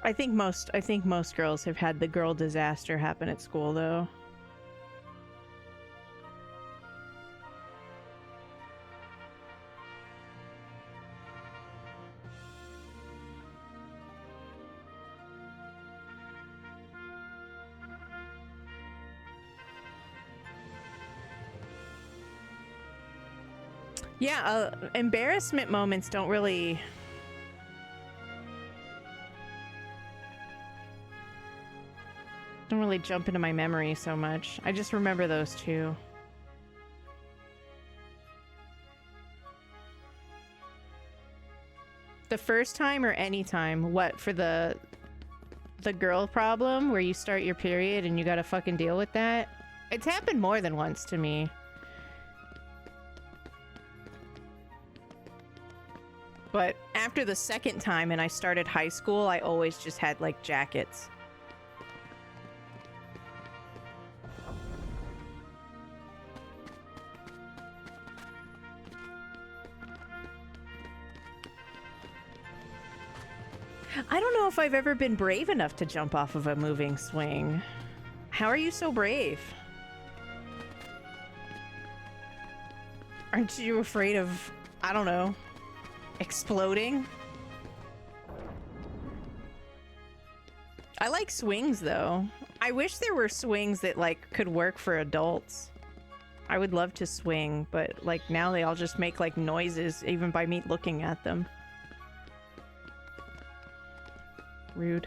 I think most girls have had the girl disaster happen at school though. Yeah, embarrassment moments don't really jump into my memory so much. I just remember those two. The first time or any time? What, for the girl problem where you start your period and you gotta fucking deal with that? It's happened more than once to me. But after the second time and I started high school, I always just had like jackets. I don't know if I've ever been brave enough to jump off of a moving swing. How are you so brave? Aren't you afraid of, I don't know, exploding? I like swings though. I wish there were swings that like could work for adults. I would love to swing, but like now they all just make like noises even by me looking at them. Rude.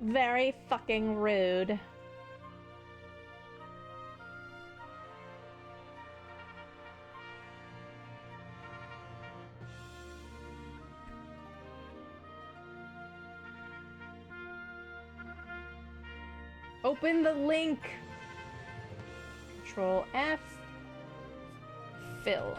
Very fucking rude. Open the link. Control F. Fill.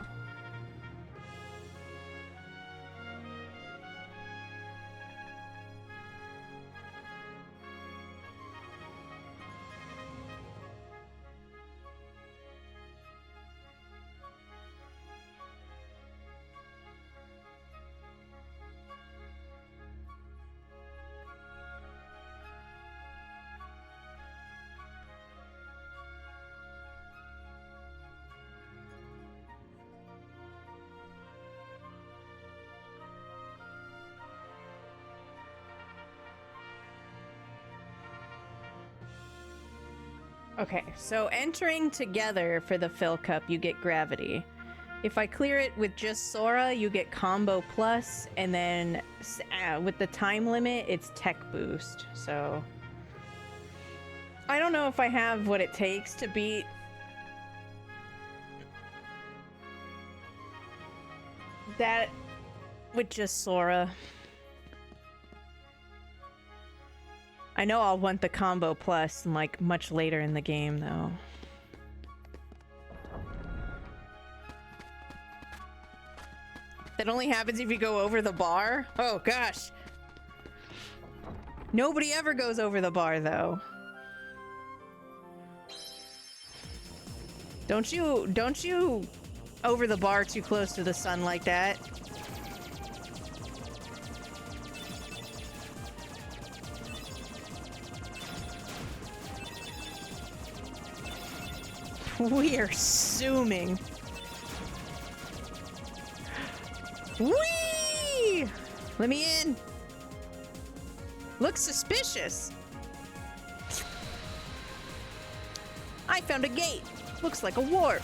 Okay, so entering together for the fill cup, you get gravity. If I clear it with just Sora, you get combo plus, and then with the time limit, it's tech boost. So I don't know if I have what it takes to beat that with just Sora. I know I'll want the combo plus like much later in the game though. That only happens if you go over the bar? Oh gosh. Nobody ever goes over the bar though. Don't you over the bar too close to the sun like that. We are zooming. Whee! Let me in. Looks suspicious. I found a gate. Looks like a warp.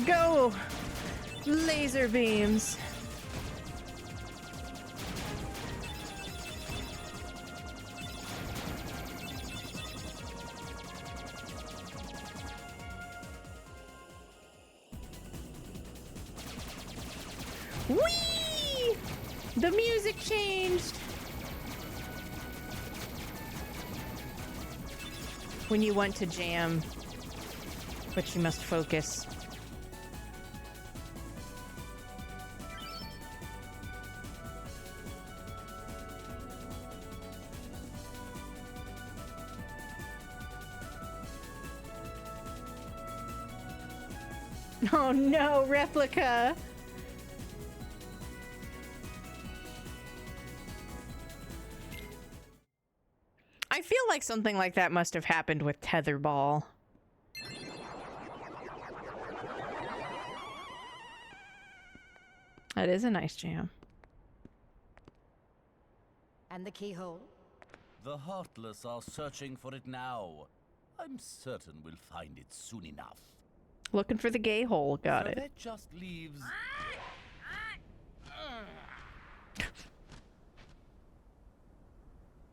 Go! Laser beams. Whee! The music changed. When you want to jam, but you must focus. Oh no, replica! I feel like something like that must have happened with Tetherball. That is a nice jam. And the keyhole? The Heartless are searching for it now. I'm certain we'll find it soon enough. Looking for the gay hole, got So it. that just leaves...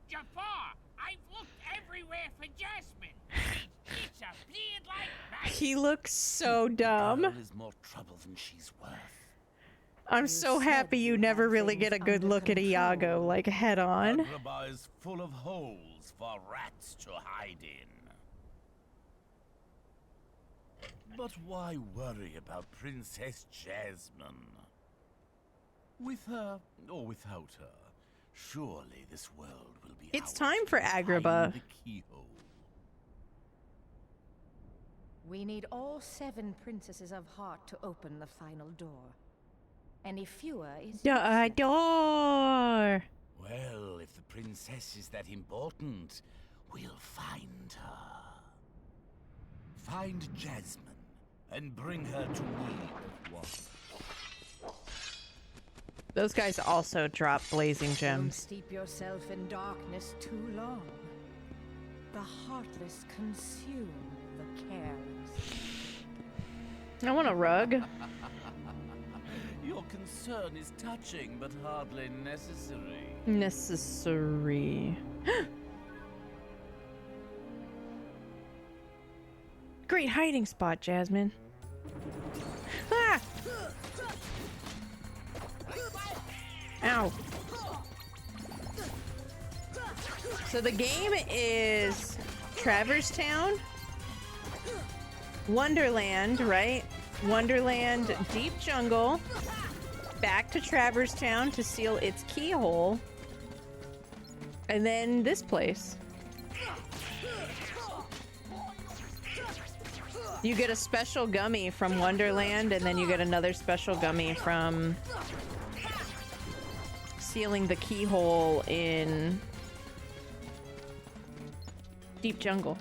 Jafar, I've looked everywhere for Jasmine. She disappeared like magic. He looks so dumb. Girl is more trouble than she's worth. I'm so happy you never really get a good look at Iago, like, head on. Agrabah is full of holes for rats to hide in. But why worry about Princess Jasmine? With her or without her, surely this world will be It's ours time for to find Agrabah. the keyhole. We need all 7 princesses of heart to open the final door. Any fewer is The door. Well, if the princess is that important, we'll find her. Find Jasmine and bring her to me. Those guys also drop blazing Don't gems. steep yourself in darkness too long. The heartless consume the careless. I want a rug. Your concern is touching, but hardly necessary. Necessary. Great hiding spot, Jasmine. Ah! Ow. So the game is Traverse Town, Wonderland, right? Wonderland, Deep Jungle, back to Traverse Town to seal its keyhole, and then this place. You get a special gummy from Wonderland, and then you get another special gummy from sealing the keyhole in Deep Jungle.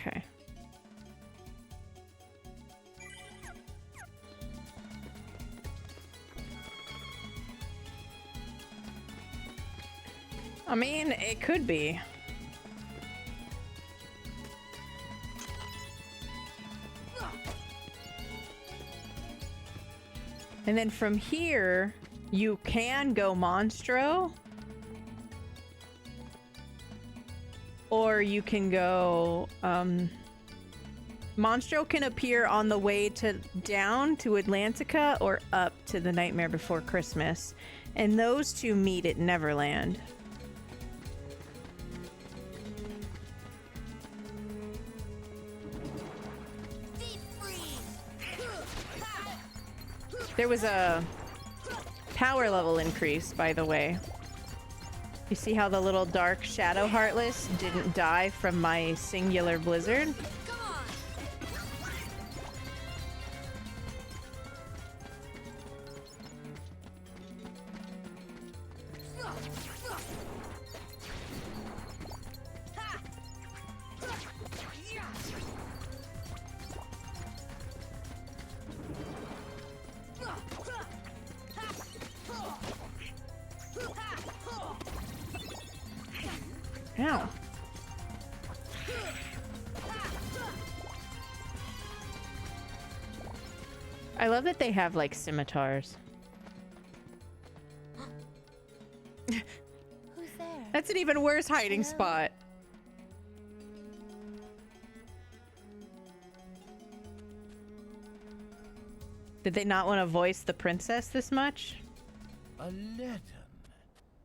Okay. I mean, it could be. And then from here, you can go Monstro. Or you can go, Monstro can appear on the way down to Atlantica or up to the Nightmare Before Christmas. And those two meet at Neverland. There was a power level increase, by the way. You see how the little dark shadow heartless didn't die from my singular blizzard? Ow. I love that they have like scimitars. Who's there? That's an even worse hiding Hello? spot. Did they not want to voice the princess this much? Aladdin.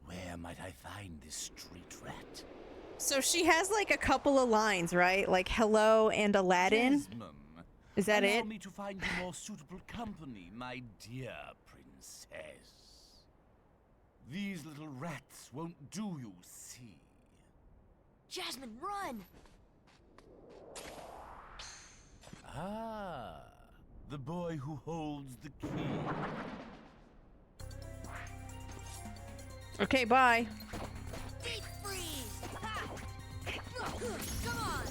Where might I find this street rat? So she has like a couple of lines, right? Like hello and Aladdin. Jasmine, Is that allow it? me to find you more suitable company, my dear princess. These little rats won't do you, see. Jasmine, run! Ah, the boy who holds the key. Okay, bye. Deep freeze! Ha! Come on!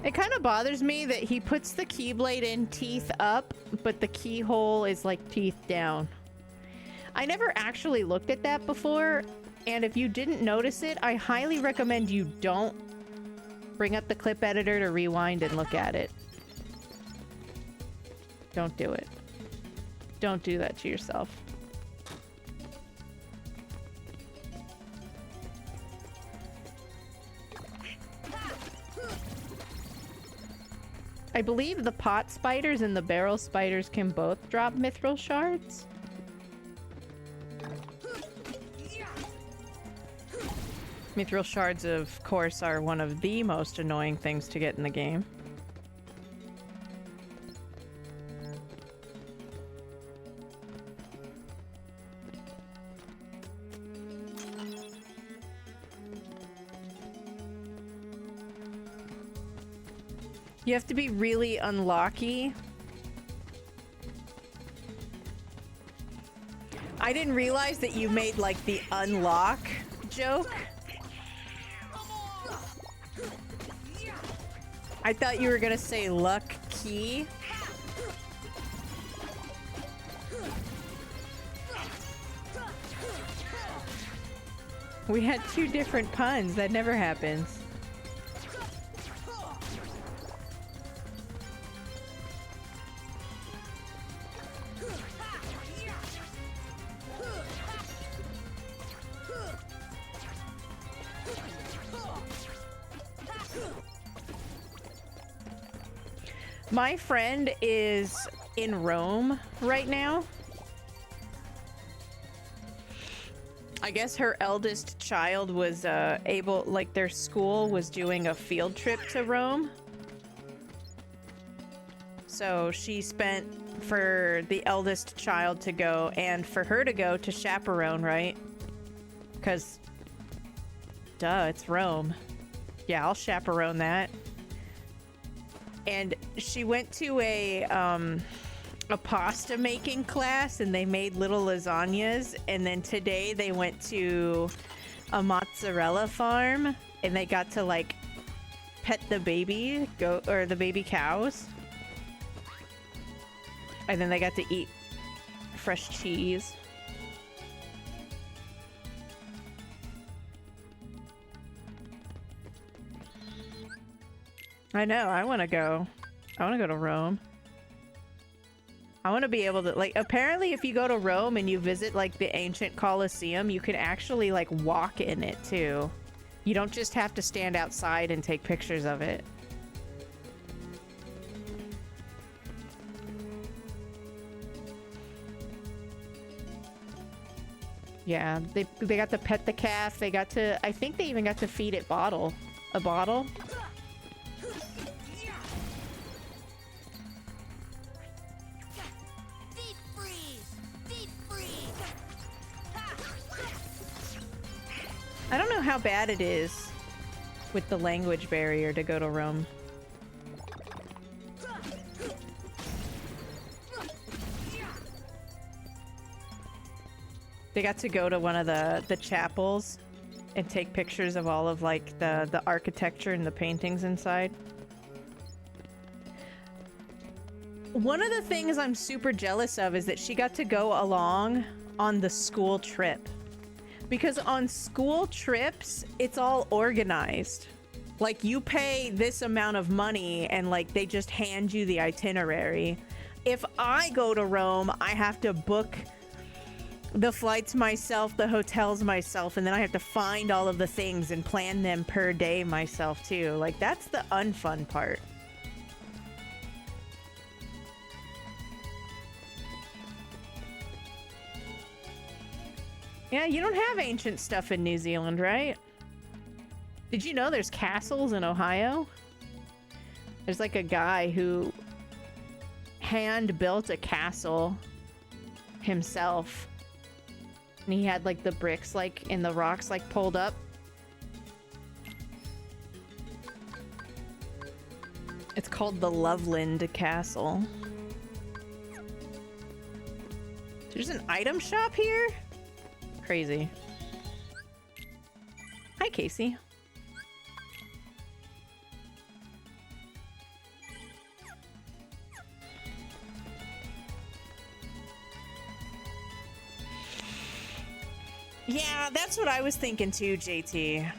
It kind of bothers me that he puts the keyblade in teeth up, but the keyhole is like teeth down. I never actually looked at that before, and if you didn't notice it, I highly recommend you don't bring up the clip editor to rewind and look at it. Don't do it. Don't do that to yourself. I believe the pot spiders and the barrel spiders can both drop mithril shards. Mithril shards, of course, are one of the most annoying things to get in the game. You have to be really unlucky. I didn't realize that you made like the unlock joke. I thought you were gonna say luck key. We had two different puns. That never happens. My friend is in Rome right now. I guess her eldest child was able, like their school was doing a field trip to Rome. So she spent for the eldest child to go and for her to go to chaperone, right? Because, duh, it's Rome. Yeah, I'll chaperone that. And she went to a pasta making class and they made little lasagnas, and then today they went to a mozzarella farm and they got to like pet the baby goat or the baby cows, and then they got to eat fresh cheese. I know, I want to go. I want to go to Rome. I want to be able to, like, apparently if you go to Rome and you visit, like, the ancient Colosseum, you can actually, like, walk in it, too. You don't just have to stand outside and take pictures of it. Yeah, they got to pet the calf. They got to, I think they even got to feed it a bottle. I don't know how bad it is with the language barrier to go to Rome. They got to go to one of the chapels and take pictures of all of like the architecture and the paintings inside. One of the things I'm super jealous of is that she got to go along on the school trip. Because on school trips, it's all organized. Like, you pay this amount of money and, like, they just hand you the itinerary. If I go to Rome, I have to book the flights myself, the hotels myself, and then I have to find all of the things and plan them per day myself, too. Like, that's the unfun part. Yeah, you don't have ancient stuff in New Zealand, right? Did you know there's castles in Ohio? There's like a guy who hand built a castle himself. And he had like the bricks like in the rocks like pulled up. It's called the Loveland Castle. There's an item shop here? Crazy. Hi, Casey. Yeah, that's what I was thinking too, JT.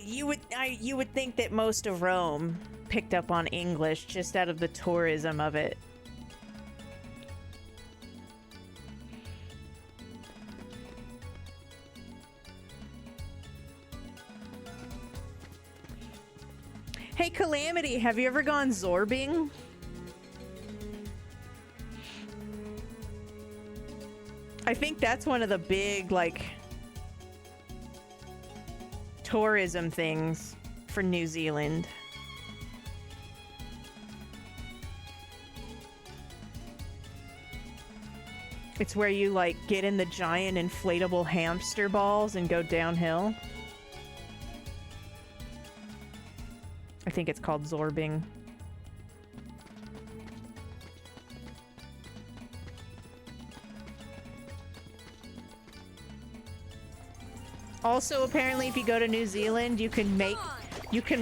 You would think that most of Rome picked up on English just out of the tourism of it. Hey, Calamity, have you ever gone zorbing? I think that's one of the big, like, tourism things for New Zealand. It's where you, like, get in the giant inflatable hamster balls and go downhill. I think it's called zorbing. Also, apparently, if you go to New Zealand, you can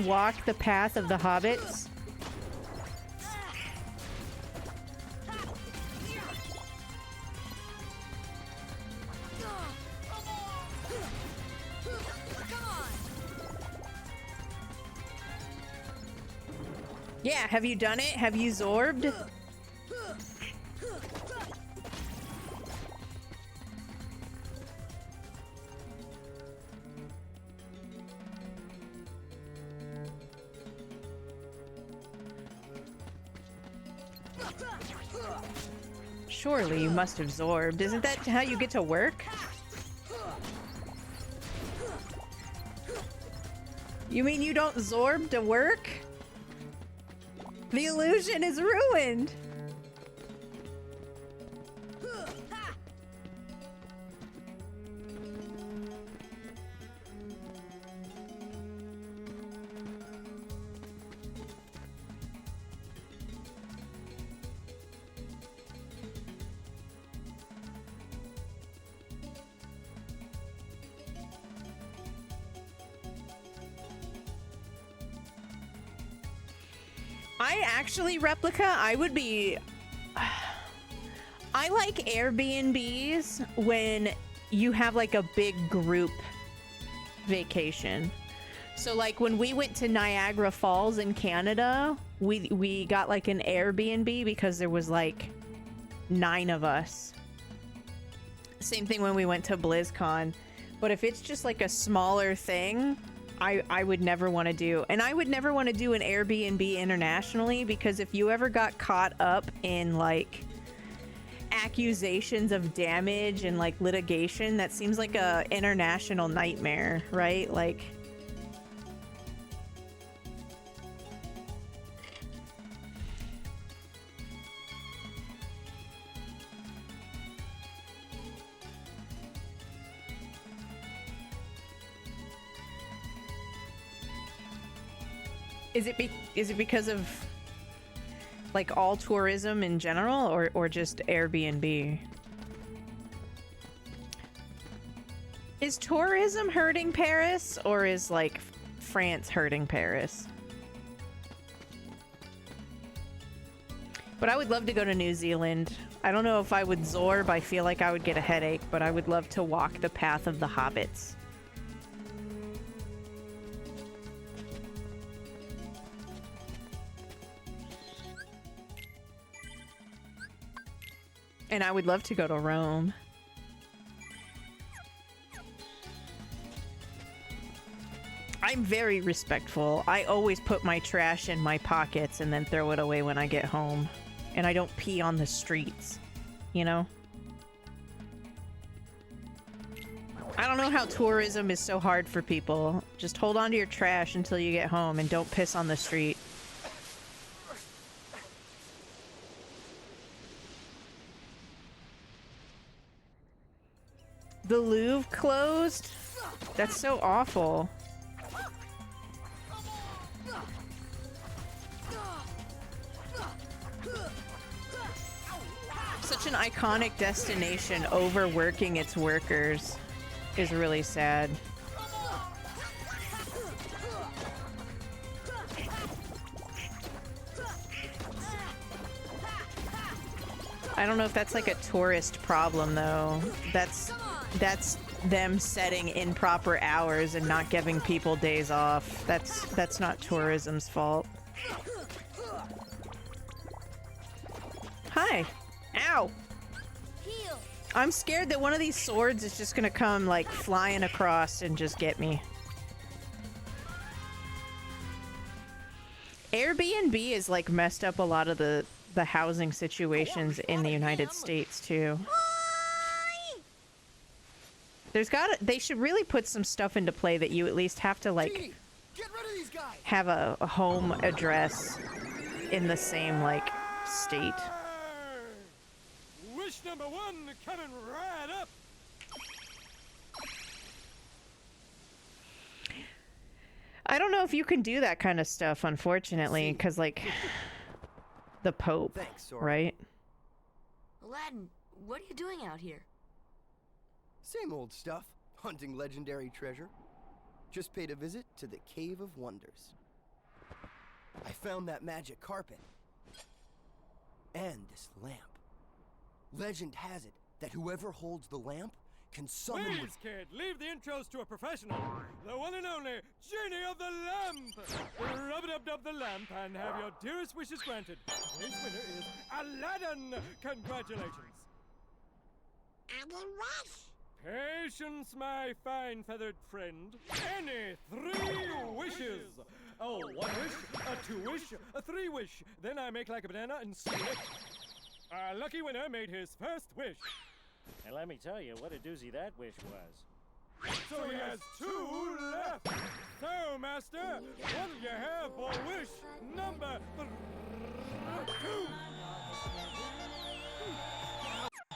walk the path of the hobbits. Yeah, have you done it? Have you zorbed? Surely you must have zorbed. Isn't that how you get to work? You mean you don't zorb to work? The illusion is ruined! Actually, Replica, I like Airbnbs when you have like a big group vacation. So like when we went to Niagara Falls in Canada, we got like an Airbnb because there was like 9 of us. Same thing when we went to BlizzCon. But if it's just like a smaller thing, I would never want to do. And I would never want to do an Airbnb internationally, because if you ever got caught up in like accusations of damage and like litigation, that seems like a international nightmare, right? Like, is it because of like all tourism in general, or just Airbnb? Is tourism hurting Paris, or is like France hurting Paris? But I would love to go to New Zealand. I don't know if I would Zorb. I feel like I would get a headache, but I would love to walk the path of the hobbits. And I would love to go to Rome. I'm very respectful. I always put my trash in my pockets and then throw it away when I get home. And I don't pee on the streets, you know? I don't know how tourism is so hard for people. Just hold on to your trash until you get home and don't piss on the street. The Louvre closed? That's so awful. Such an iconic destination overworking its workers is really sad. I don't know if that's like a tourist problem though. That's them setting improper hours and not giving people days off. That's not tourism's fault. Hi. Ow! Heal. I'm scared that one of these swords is just gonna come like flying across and just get me. Airbnb has like messed up a lot of the housing situations in the United States too. They should really put some stuff into play that you at least have to like have a home address in the same like state. Wish number one coming right up. I don't know if you can do that kind of stuff, unfortunately, because like the Pope, right? Aladdin, what are you doing out here? Same old stuff. Hunting legendary treasure. Just paid a visit to the Cave of Wonders. I found that magic carpet. And this lamp. Legend has it that whoever holds the lamp can summon... Please, kid, leave the intros to a professional. The one and only Genie of the Lamp. Rub-a-dub-dub the lamp and have your dearest wishes granted. Today's winner is Aladdin. Congratulations. Aladdin wish. Patience, my fine feathered friend. Any 3 wishes. Oh, 1 wish, a 2 wish, a 3 wish. Then I make like a banana and split. Our lucky winner made his first wish. And let me tell you what a doozy that wish was. So he has 2 left. So, Master, what do you have for wish number 2?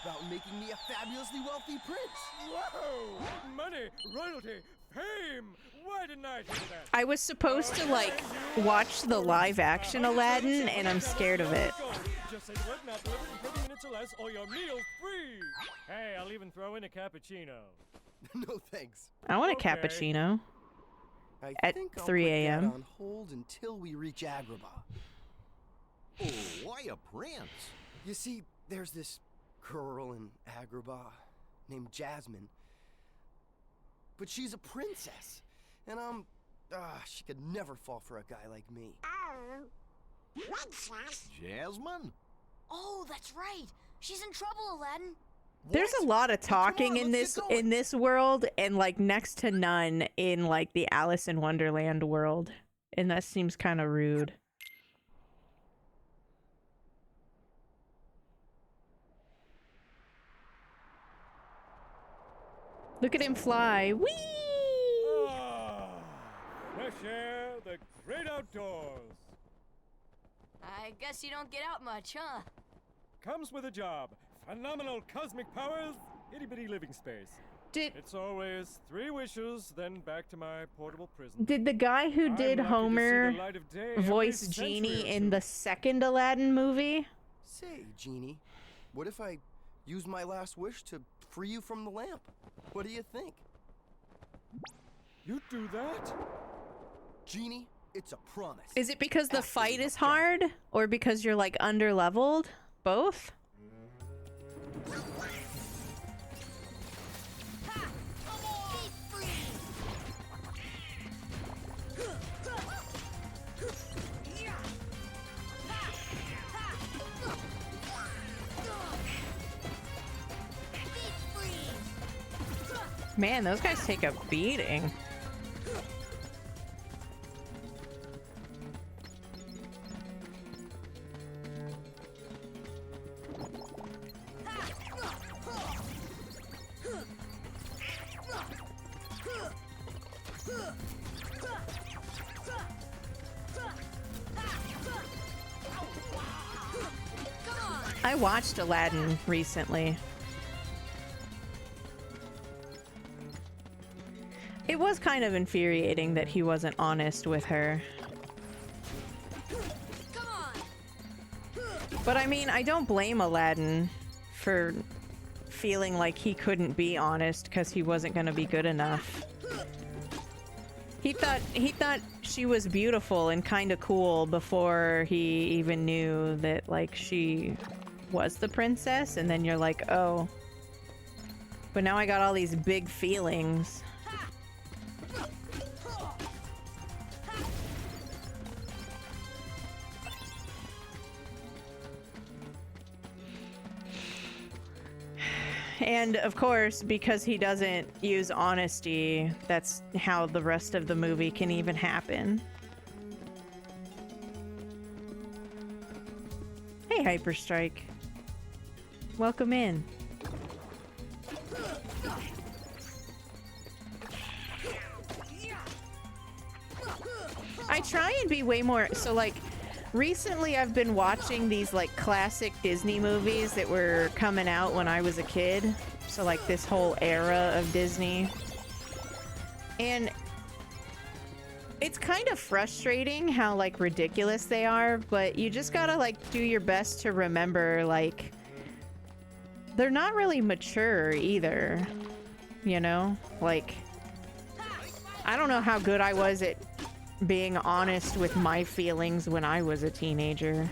About making me a fabulously wealthy prince. Whoa! Money, royalty, fame. Why didn't I do that? I was supposed to like watch the live action Aladdin, and I'm scared of it. Just say the word now, deliver it in 30 minutes or less, or your meal's free. Hey, I'll even throw in a cappuccino. No thanks. I want a cappuccino at 3 a.m. On hold until we reach Agrabah. Oh, why a prince? You see, there's this girl in Agrabah named Jasmine. But she's a princess. And she could never fall for a guy like me. Oh, princess? Jasmine? Oh, that's right. She's in trouble, Aladdin. There's a lot of talking in this world, and like next to none in like the Alice in Wonderland world, and that seems kind of rude. Look at him fly! Whee! Fresh air, the great outdoors. I guess you don't get out much, huh? Comes with a job. Phenomenal cosmic powers, itty-bitty living space. It's always 3 wishes, then back to my portable prison. Did the guy who did Homer voice every Genie century or in the second Aladdin movie? Say, Genie, what if I use my last wish to free you from the lamp? What do you think? You'd do that? Genie, It's a promise. Is it because the fight is hard, or because you're like under-leveled? Both? Man, those guys take a beating. I watched Aladdin recently. It was kind of infuriating that he wasn't honest with her. But I mean, I don't blame Aladdin for feeling like he couldn't be honest because he wasn't going to be good enough. He thought she was beautiful and kind of cool before he even knew that, like, she was the princess, and then you're like, oh. But now I got all these big feelings. And of course, because he doesn't use honesty, that's how the rest of the movie can even happen. Hey, Hyperstrike. Welcome in. I try and be way more, so like, recently I've been watching these like classic Disney movies that were coming out when I was a kid. So like this whole era of Disney. And it's kind of frustrating how like ridiculous they are, but you just gotta like do your best to remember like they're not really mature either, you know? Like, I don't know how good I was at being honest with my feelings when I was a teenager.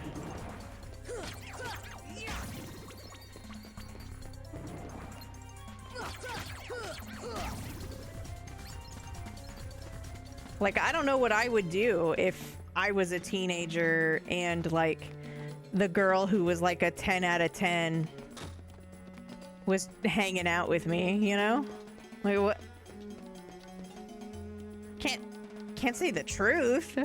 Like, I don't know what I would do if I was a teenager and, like, the girl who was, like, a 10 out of 10 was hanging out with me, you know? Like, what? Can't say the truth.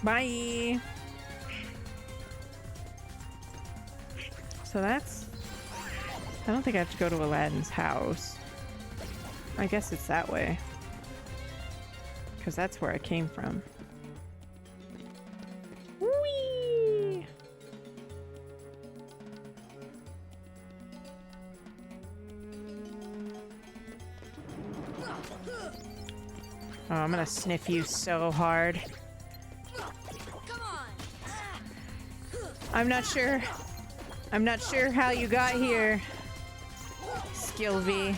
Bye. So that's... I don't think I have to go to Aladdin's house. I guess it's that way. Because that's where I came from. Whee! Oh, I'm gonna sniff you so hard. I'm not sure how you got here, Skilvy.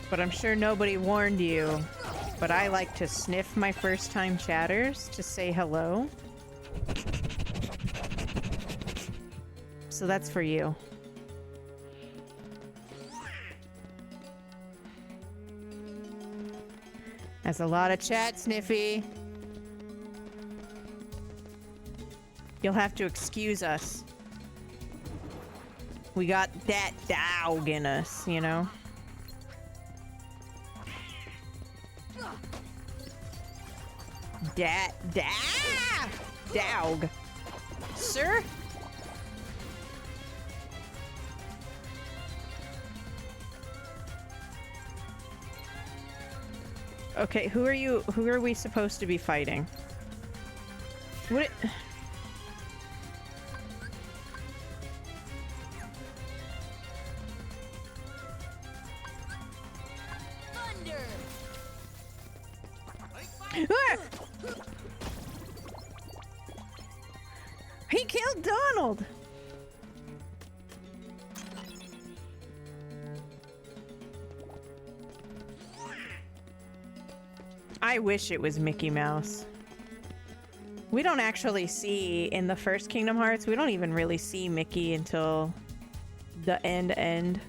But I'm sure nobody warned you. But I like to sniff my first-time chatters to say hello. So that's for you. That's a lot of chat, Sniffy. You'll have to excuse us. We got that dog in us, you know? Dog. Sir? Okay, who are we supposed to be fighting? What He killed Donald! I wish it was Mickey Mouse. We don't actually see, in the first Kingdom Hearts, we don't even really see Mickey until the end.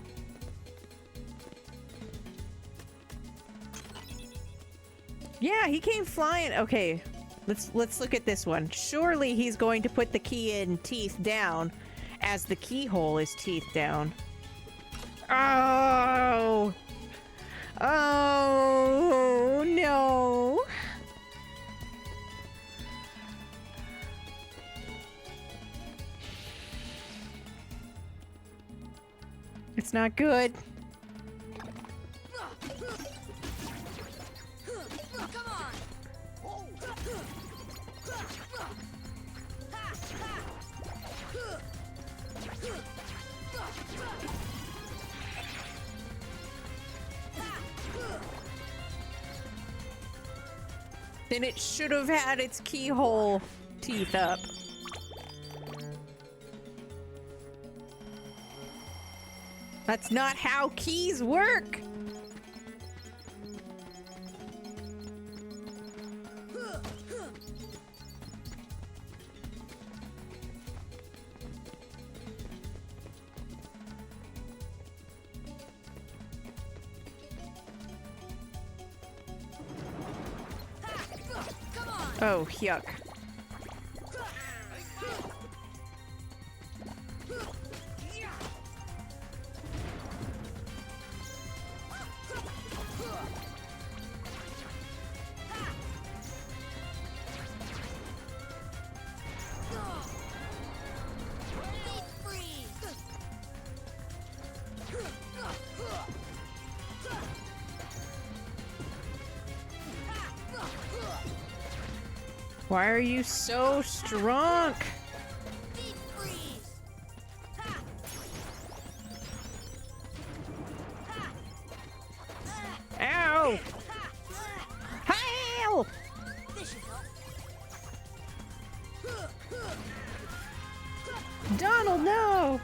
Yeah, he came flying. Okay, let's look at this one. Surely he's going to put the key in teeth down as the keyhole is teeth down. Oh! Oh, no. It's not good. Then it should have had its keyhole teeth up. That's not how keys work! Oh, yuck. Why are you so strong? Ow! Help! Donald, no!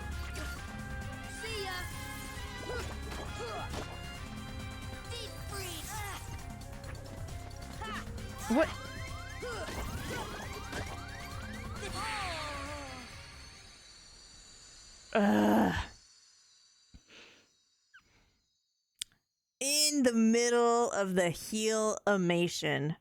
What? In the middle of the heel-amation.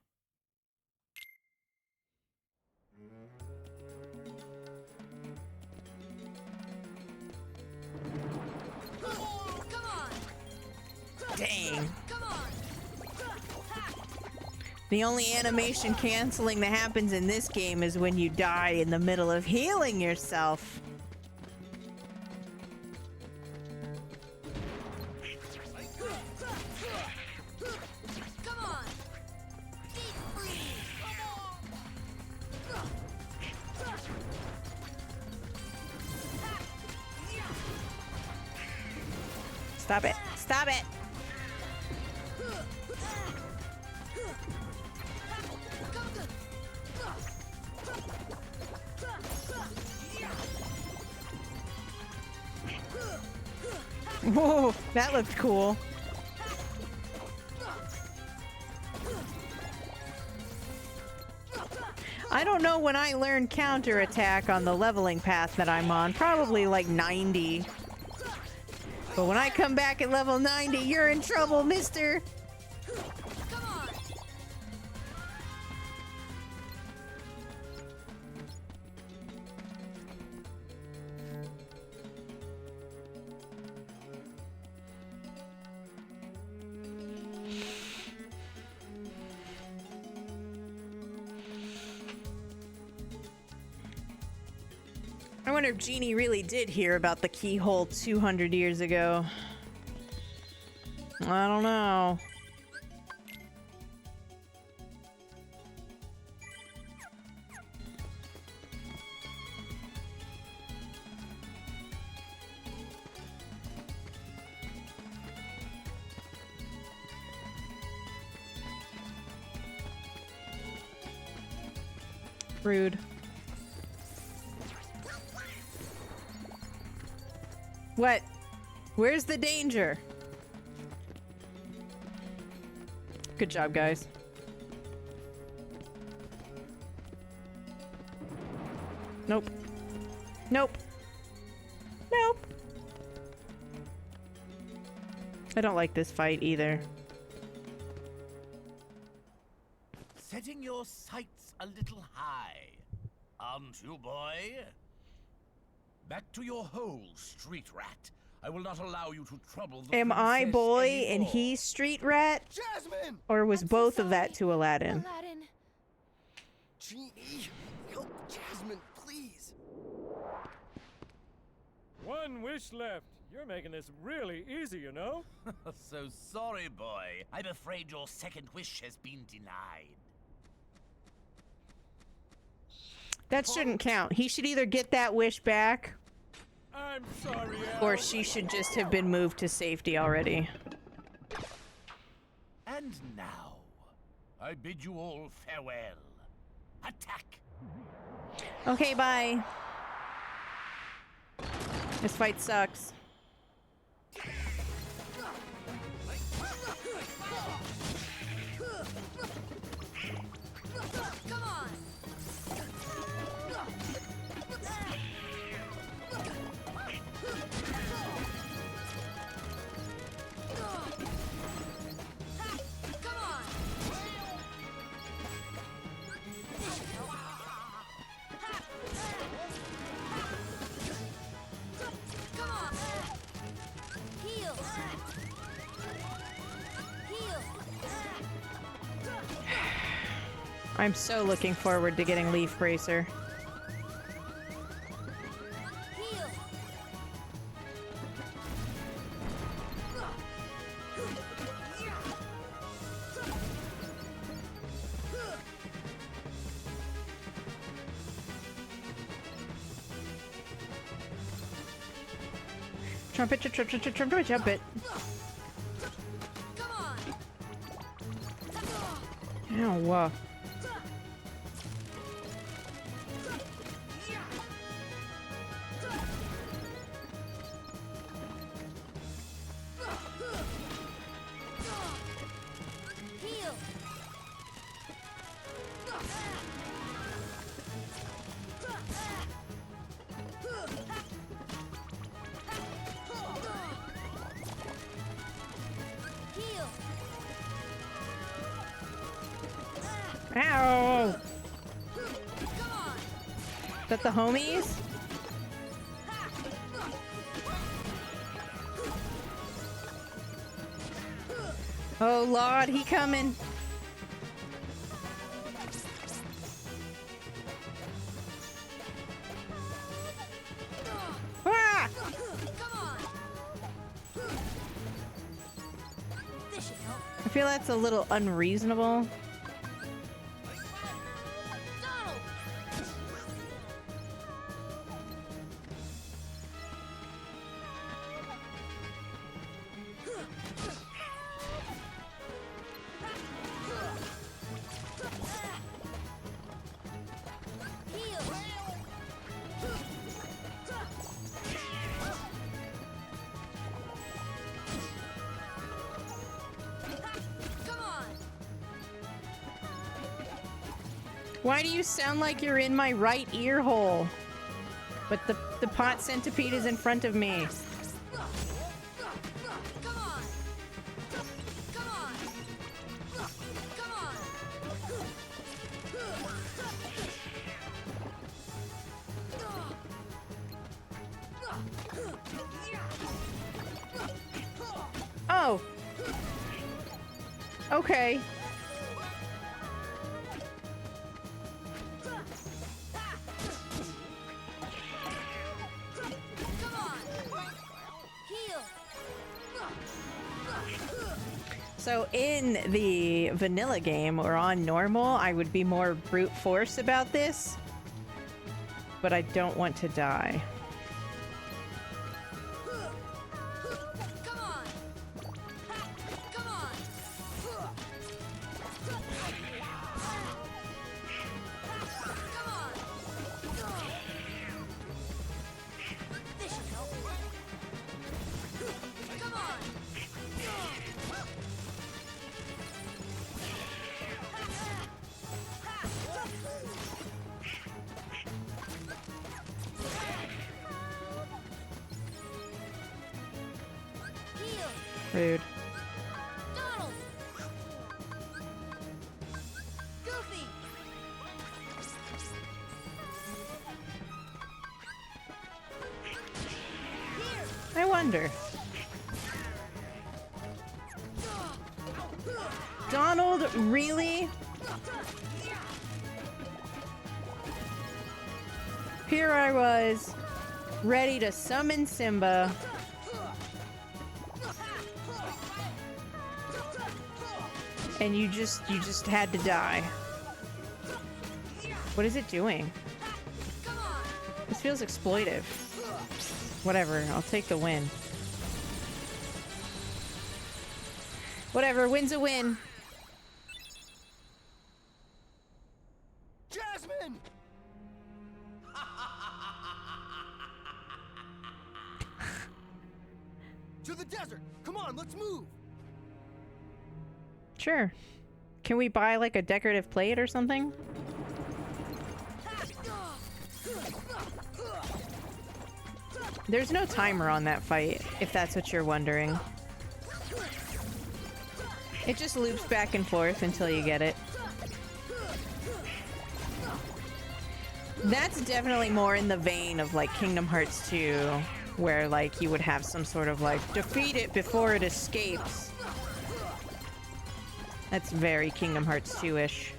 Dang. The only animation canceling that happens in this game is when you die in the middle of healing yourself. Stop it. Stop it. Whoa, that looked cool. I don't know when I learned counterattack on the leveling path that I'm on. Probably like 90. But when I come back at level 90, you're in trouble, mister! I wonder if Jeannie really did hear about the keyhole 200 years ago. I don't know. Rude. What? Where's the danger? Good job, guys. Nope. Nope. Nope. I don't like this fight either. Setting your sights a little high, aren't you, boy? Back to your hole, street rat. I will not allow you to trouble the Am I princess boy anymore. and he's street rat? Jasmine! Or was both of that to Aladdin? Aladdin. Genie, help Jasmine, please. One wish left. You're making this really easy, you know? So sorry, boy. I'm afraid your second wish has been denied. That shouldn't count. He should either get that wish back, I'm sorry, or she should just have been moved to safety already. And now, I bid you all farewell. Attack! Okay, bye. This fight sucks. Come on. I'm so looking forward to getting Leaf Bracer. Trumpet, trumpet, trumpet. Ow. Ow! Is that the homies? Oh Lord, he coming. Ah! I feel that's a little unreasonable. Why do you sound like you're in my right ear hole? But the pot centipede is in front of me. Oh. Okay. So in the vanilla game or on normal, I would be more brute force about this, but I don't want to die. Rude. Donald! Goofy! I wonder. Donald, really? Here I was, ready to summon Simba. And you just had to die. What is it doing? This feels exploitive. Whatever, I'll take the win. Whatever, win's a win. Jasmine! To the desert! Come on, let's move! Sure. Can we buy like a decorative plate or something? There's no timer on that fight, if that's what you're wondering. It just loops back and forth until you get it. That's definitely more in the vein of like Kingdom Hearts 2, where like you would have some sort of like defeat it before it escapes. That's very Kingdom Hearts 2-ish.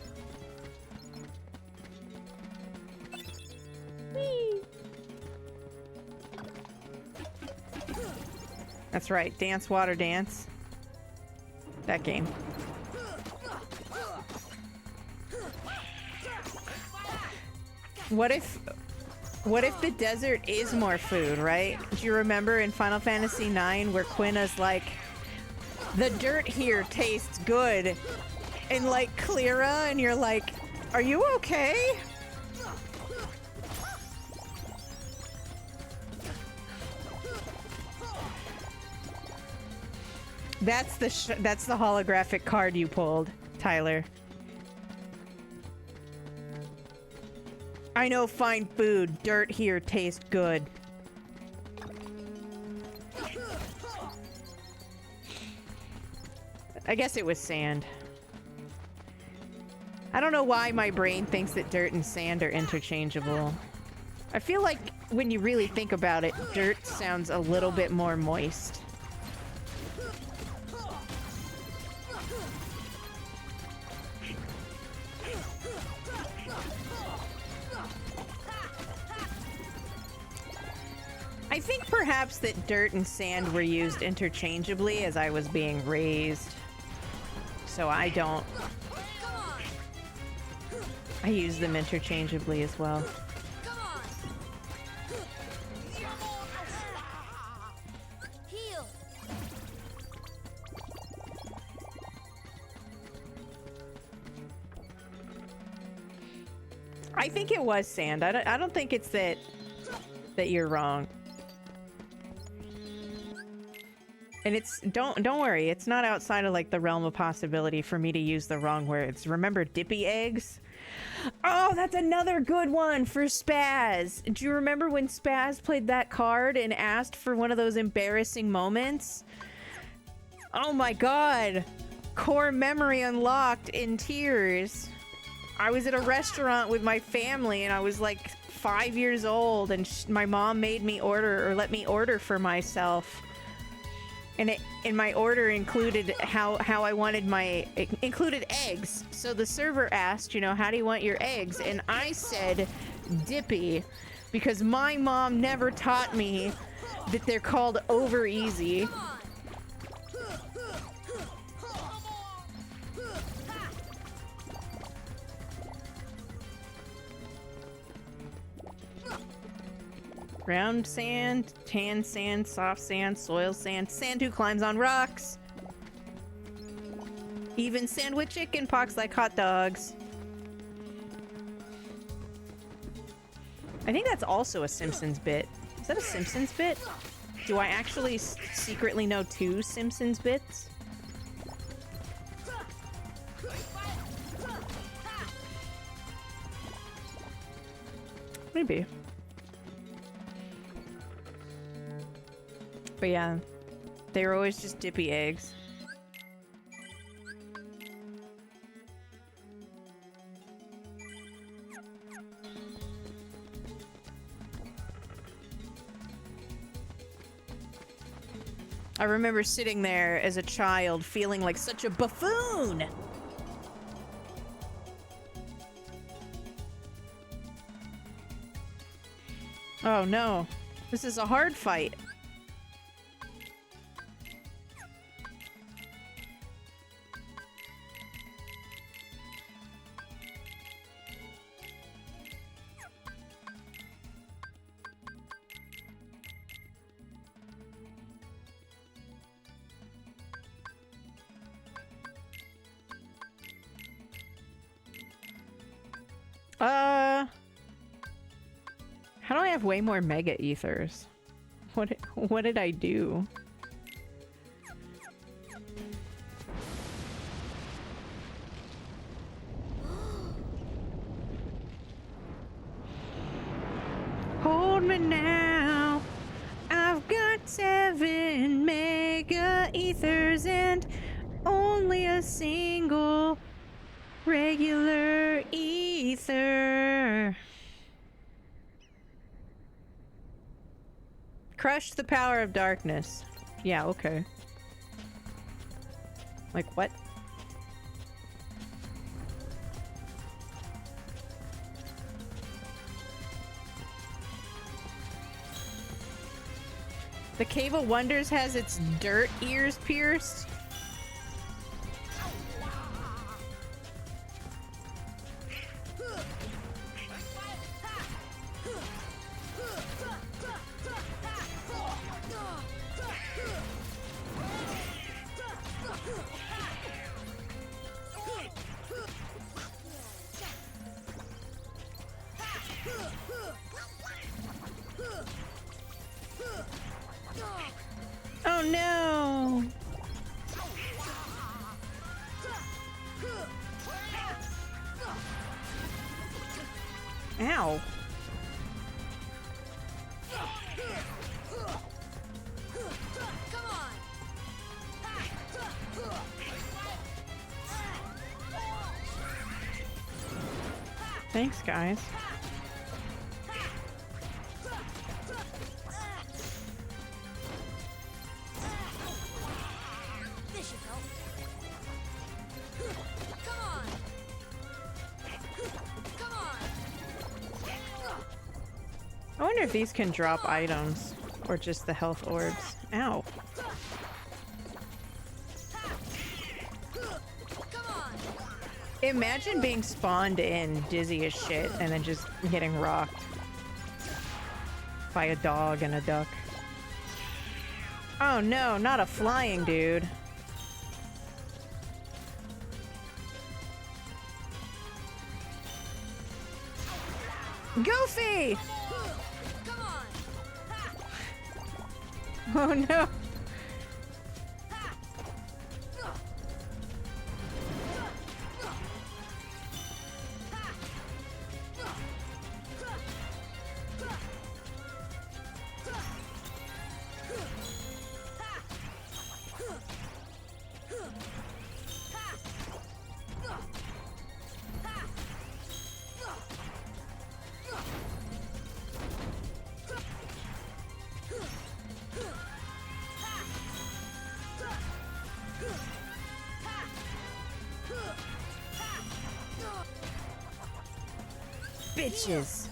That's right, Dance Water Dance. That game. What if the desert is more food, right? Do you remember in Final Fantasy IX where Quina's like, the dirt here tastes good, and like Clara, and you're like, are you okay? That's the holographic card you pulled, Tyler. I know fine food. Dirt here tastes good. I guess it was sand. I don't know why my brain thinks that dirt and sand are interchangeable. I feel like when you really think about it, dirt sounds a little bit more moist. I think perhaps that dirt and sand were used interchangeably as I was being raised. So I use them interchangeably as well. Heal. I think it was sand. I don't think it's that you're wrong. And it's don't worry, it's not outside of like the realm of possibility for me to use the wrong words. Remember Dippy Eggs? Oh, that's another good one for Spaz. Do you remember when Spaz played that card and asked for one of those embarrassing moments? Oh my god. Core memory unlocked in tears. I was at a restaurant with my family and I was like 5 years old and my mom made me order, or let me order for myself. And my order included how I wanted it included eggs. So the server asked, you know, how do you want your eggs? And I said Dippy, because my mom never taught me that they're called over easy. Ground sand, tan sand, soft sand, soil sand, sand who climbs on rocks. Even sandwich chicken pox like hot dogs. I think that's also a Simpsons bit. Is that a Simpsons bit? Do I actually secretly know 2 Simpsons bits? Maybe. But yeah, They were always just dippy eggs. I remember sitting there as a child feeling like such a buffoon. Oh no, this is a hard fight. How do I have way more mega ethers? What did I do? Hold me now. I've got 7 mega ethers and only a single regular ether. Crush the power of darkness. Yeah, okay. Like what? The Cave of Wonders has its dirt ears pierced. Oh no! Ow. Thanks, guys. This should help. Come on. Come on. I wonder if these can drop items or just the health orbs. Ow. Imagine being spawned in dizzy as shit and then just getting rocked by a dog and a duck. Oh no, not a flying dude. Goofy! Oh no. Bitches.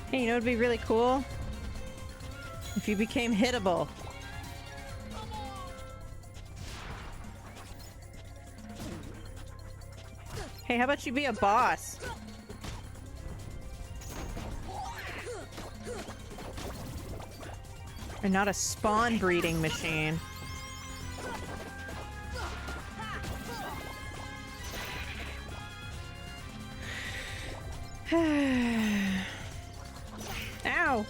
Hey, you know what'd be really cool? If you became hittable. Hey, how about you be a boss? And not a spawn breeding machine. Ow!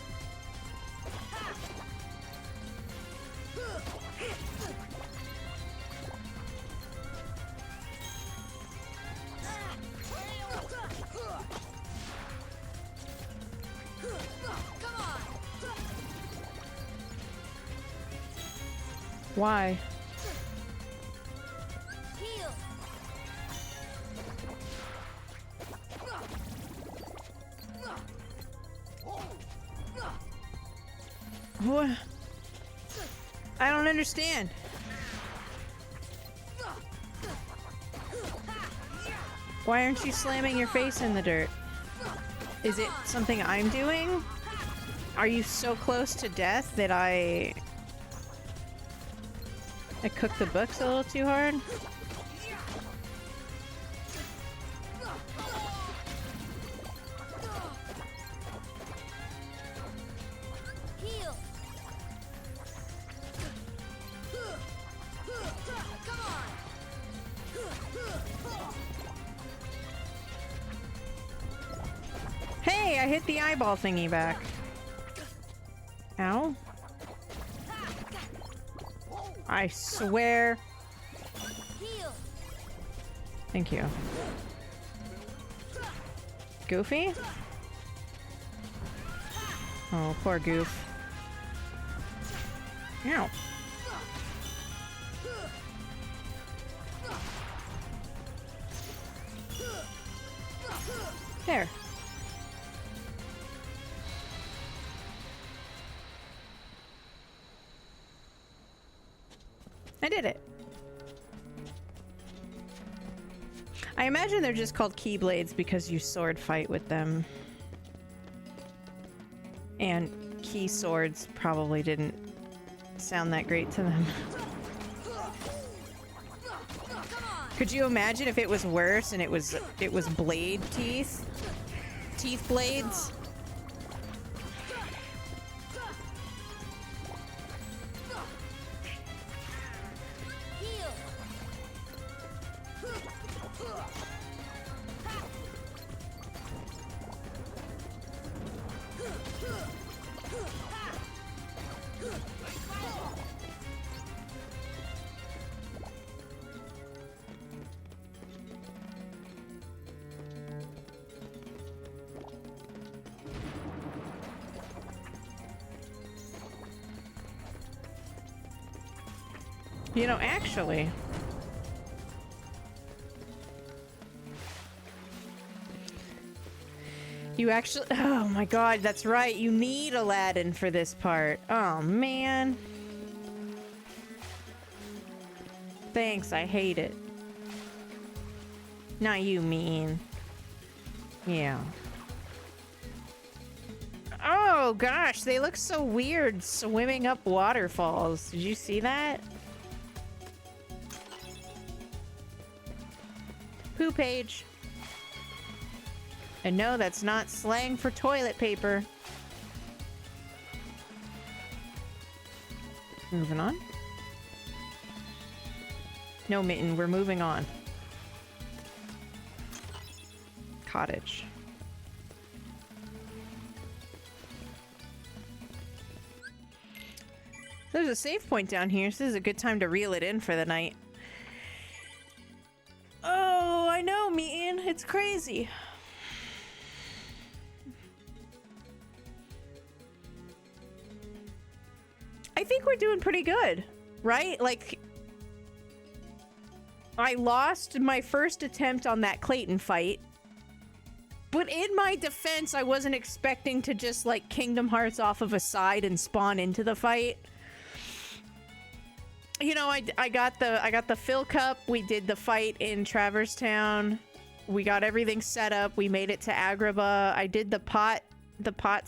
Why? Heal. What? I don't understand. Why aren't you slamming your face in the dirt? Is it something I'm doing? Are you so close to death that I cooked the books a little too hard? Heal. Come on. Hey, I hit the eyeball thingy back. Ow. I swear. Heal. Thank you. Goofy? Oh, poor Goof. Ow. There. I did it. I imagine they're just called keyblades because you sword fight with them. And key swords probably didn't sound that great to them. Could you imagine if it was worse and it was blade teeth? Teeth blades? Heal. You know, actually... You actually... Oh my god, that's right. You need Aladdin for this part. Oh, man. Thanks, I hate it. Not you, mean. Yeah. Oh, gosh, they look so weird swimming up waterfalls. Did you see that? Poo page. And no, that's not slang for toilet paper. Moving on. No, Mitten, we're moving on. Cottage. There's a save point down here, so this is a good time to reel it in for the night. Oh, I know, Mitten. It's crazy. I think we're doing pretty good, right? Like, I lost my first attempt on that Clayton fight. But in my defense, I wasn't expecting to just, like, Kingdom Hearts off of a side and spawn into the fight. You know, I got the Phil Cup. We did the fight in Traverse Town. We got everything set up. We made it to Agrabah. I did the pot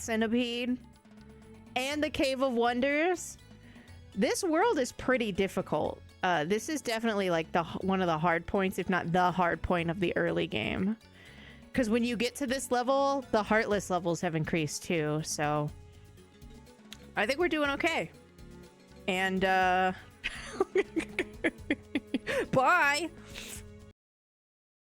centipede and the Cave of Wonders. This world is pretty difficult. This is definitely like one of the hard points, if not the hard point of the early game. Because when you get to this level, the Heartless levels have increased too. So I think we're doing okay. And bye.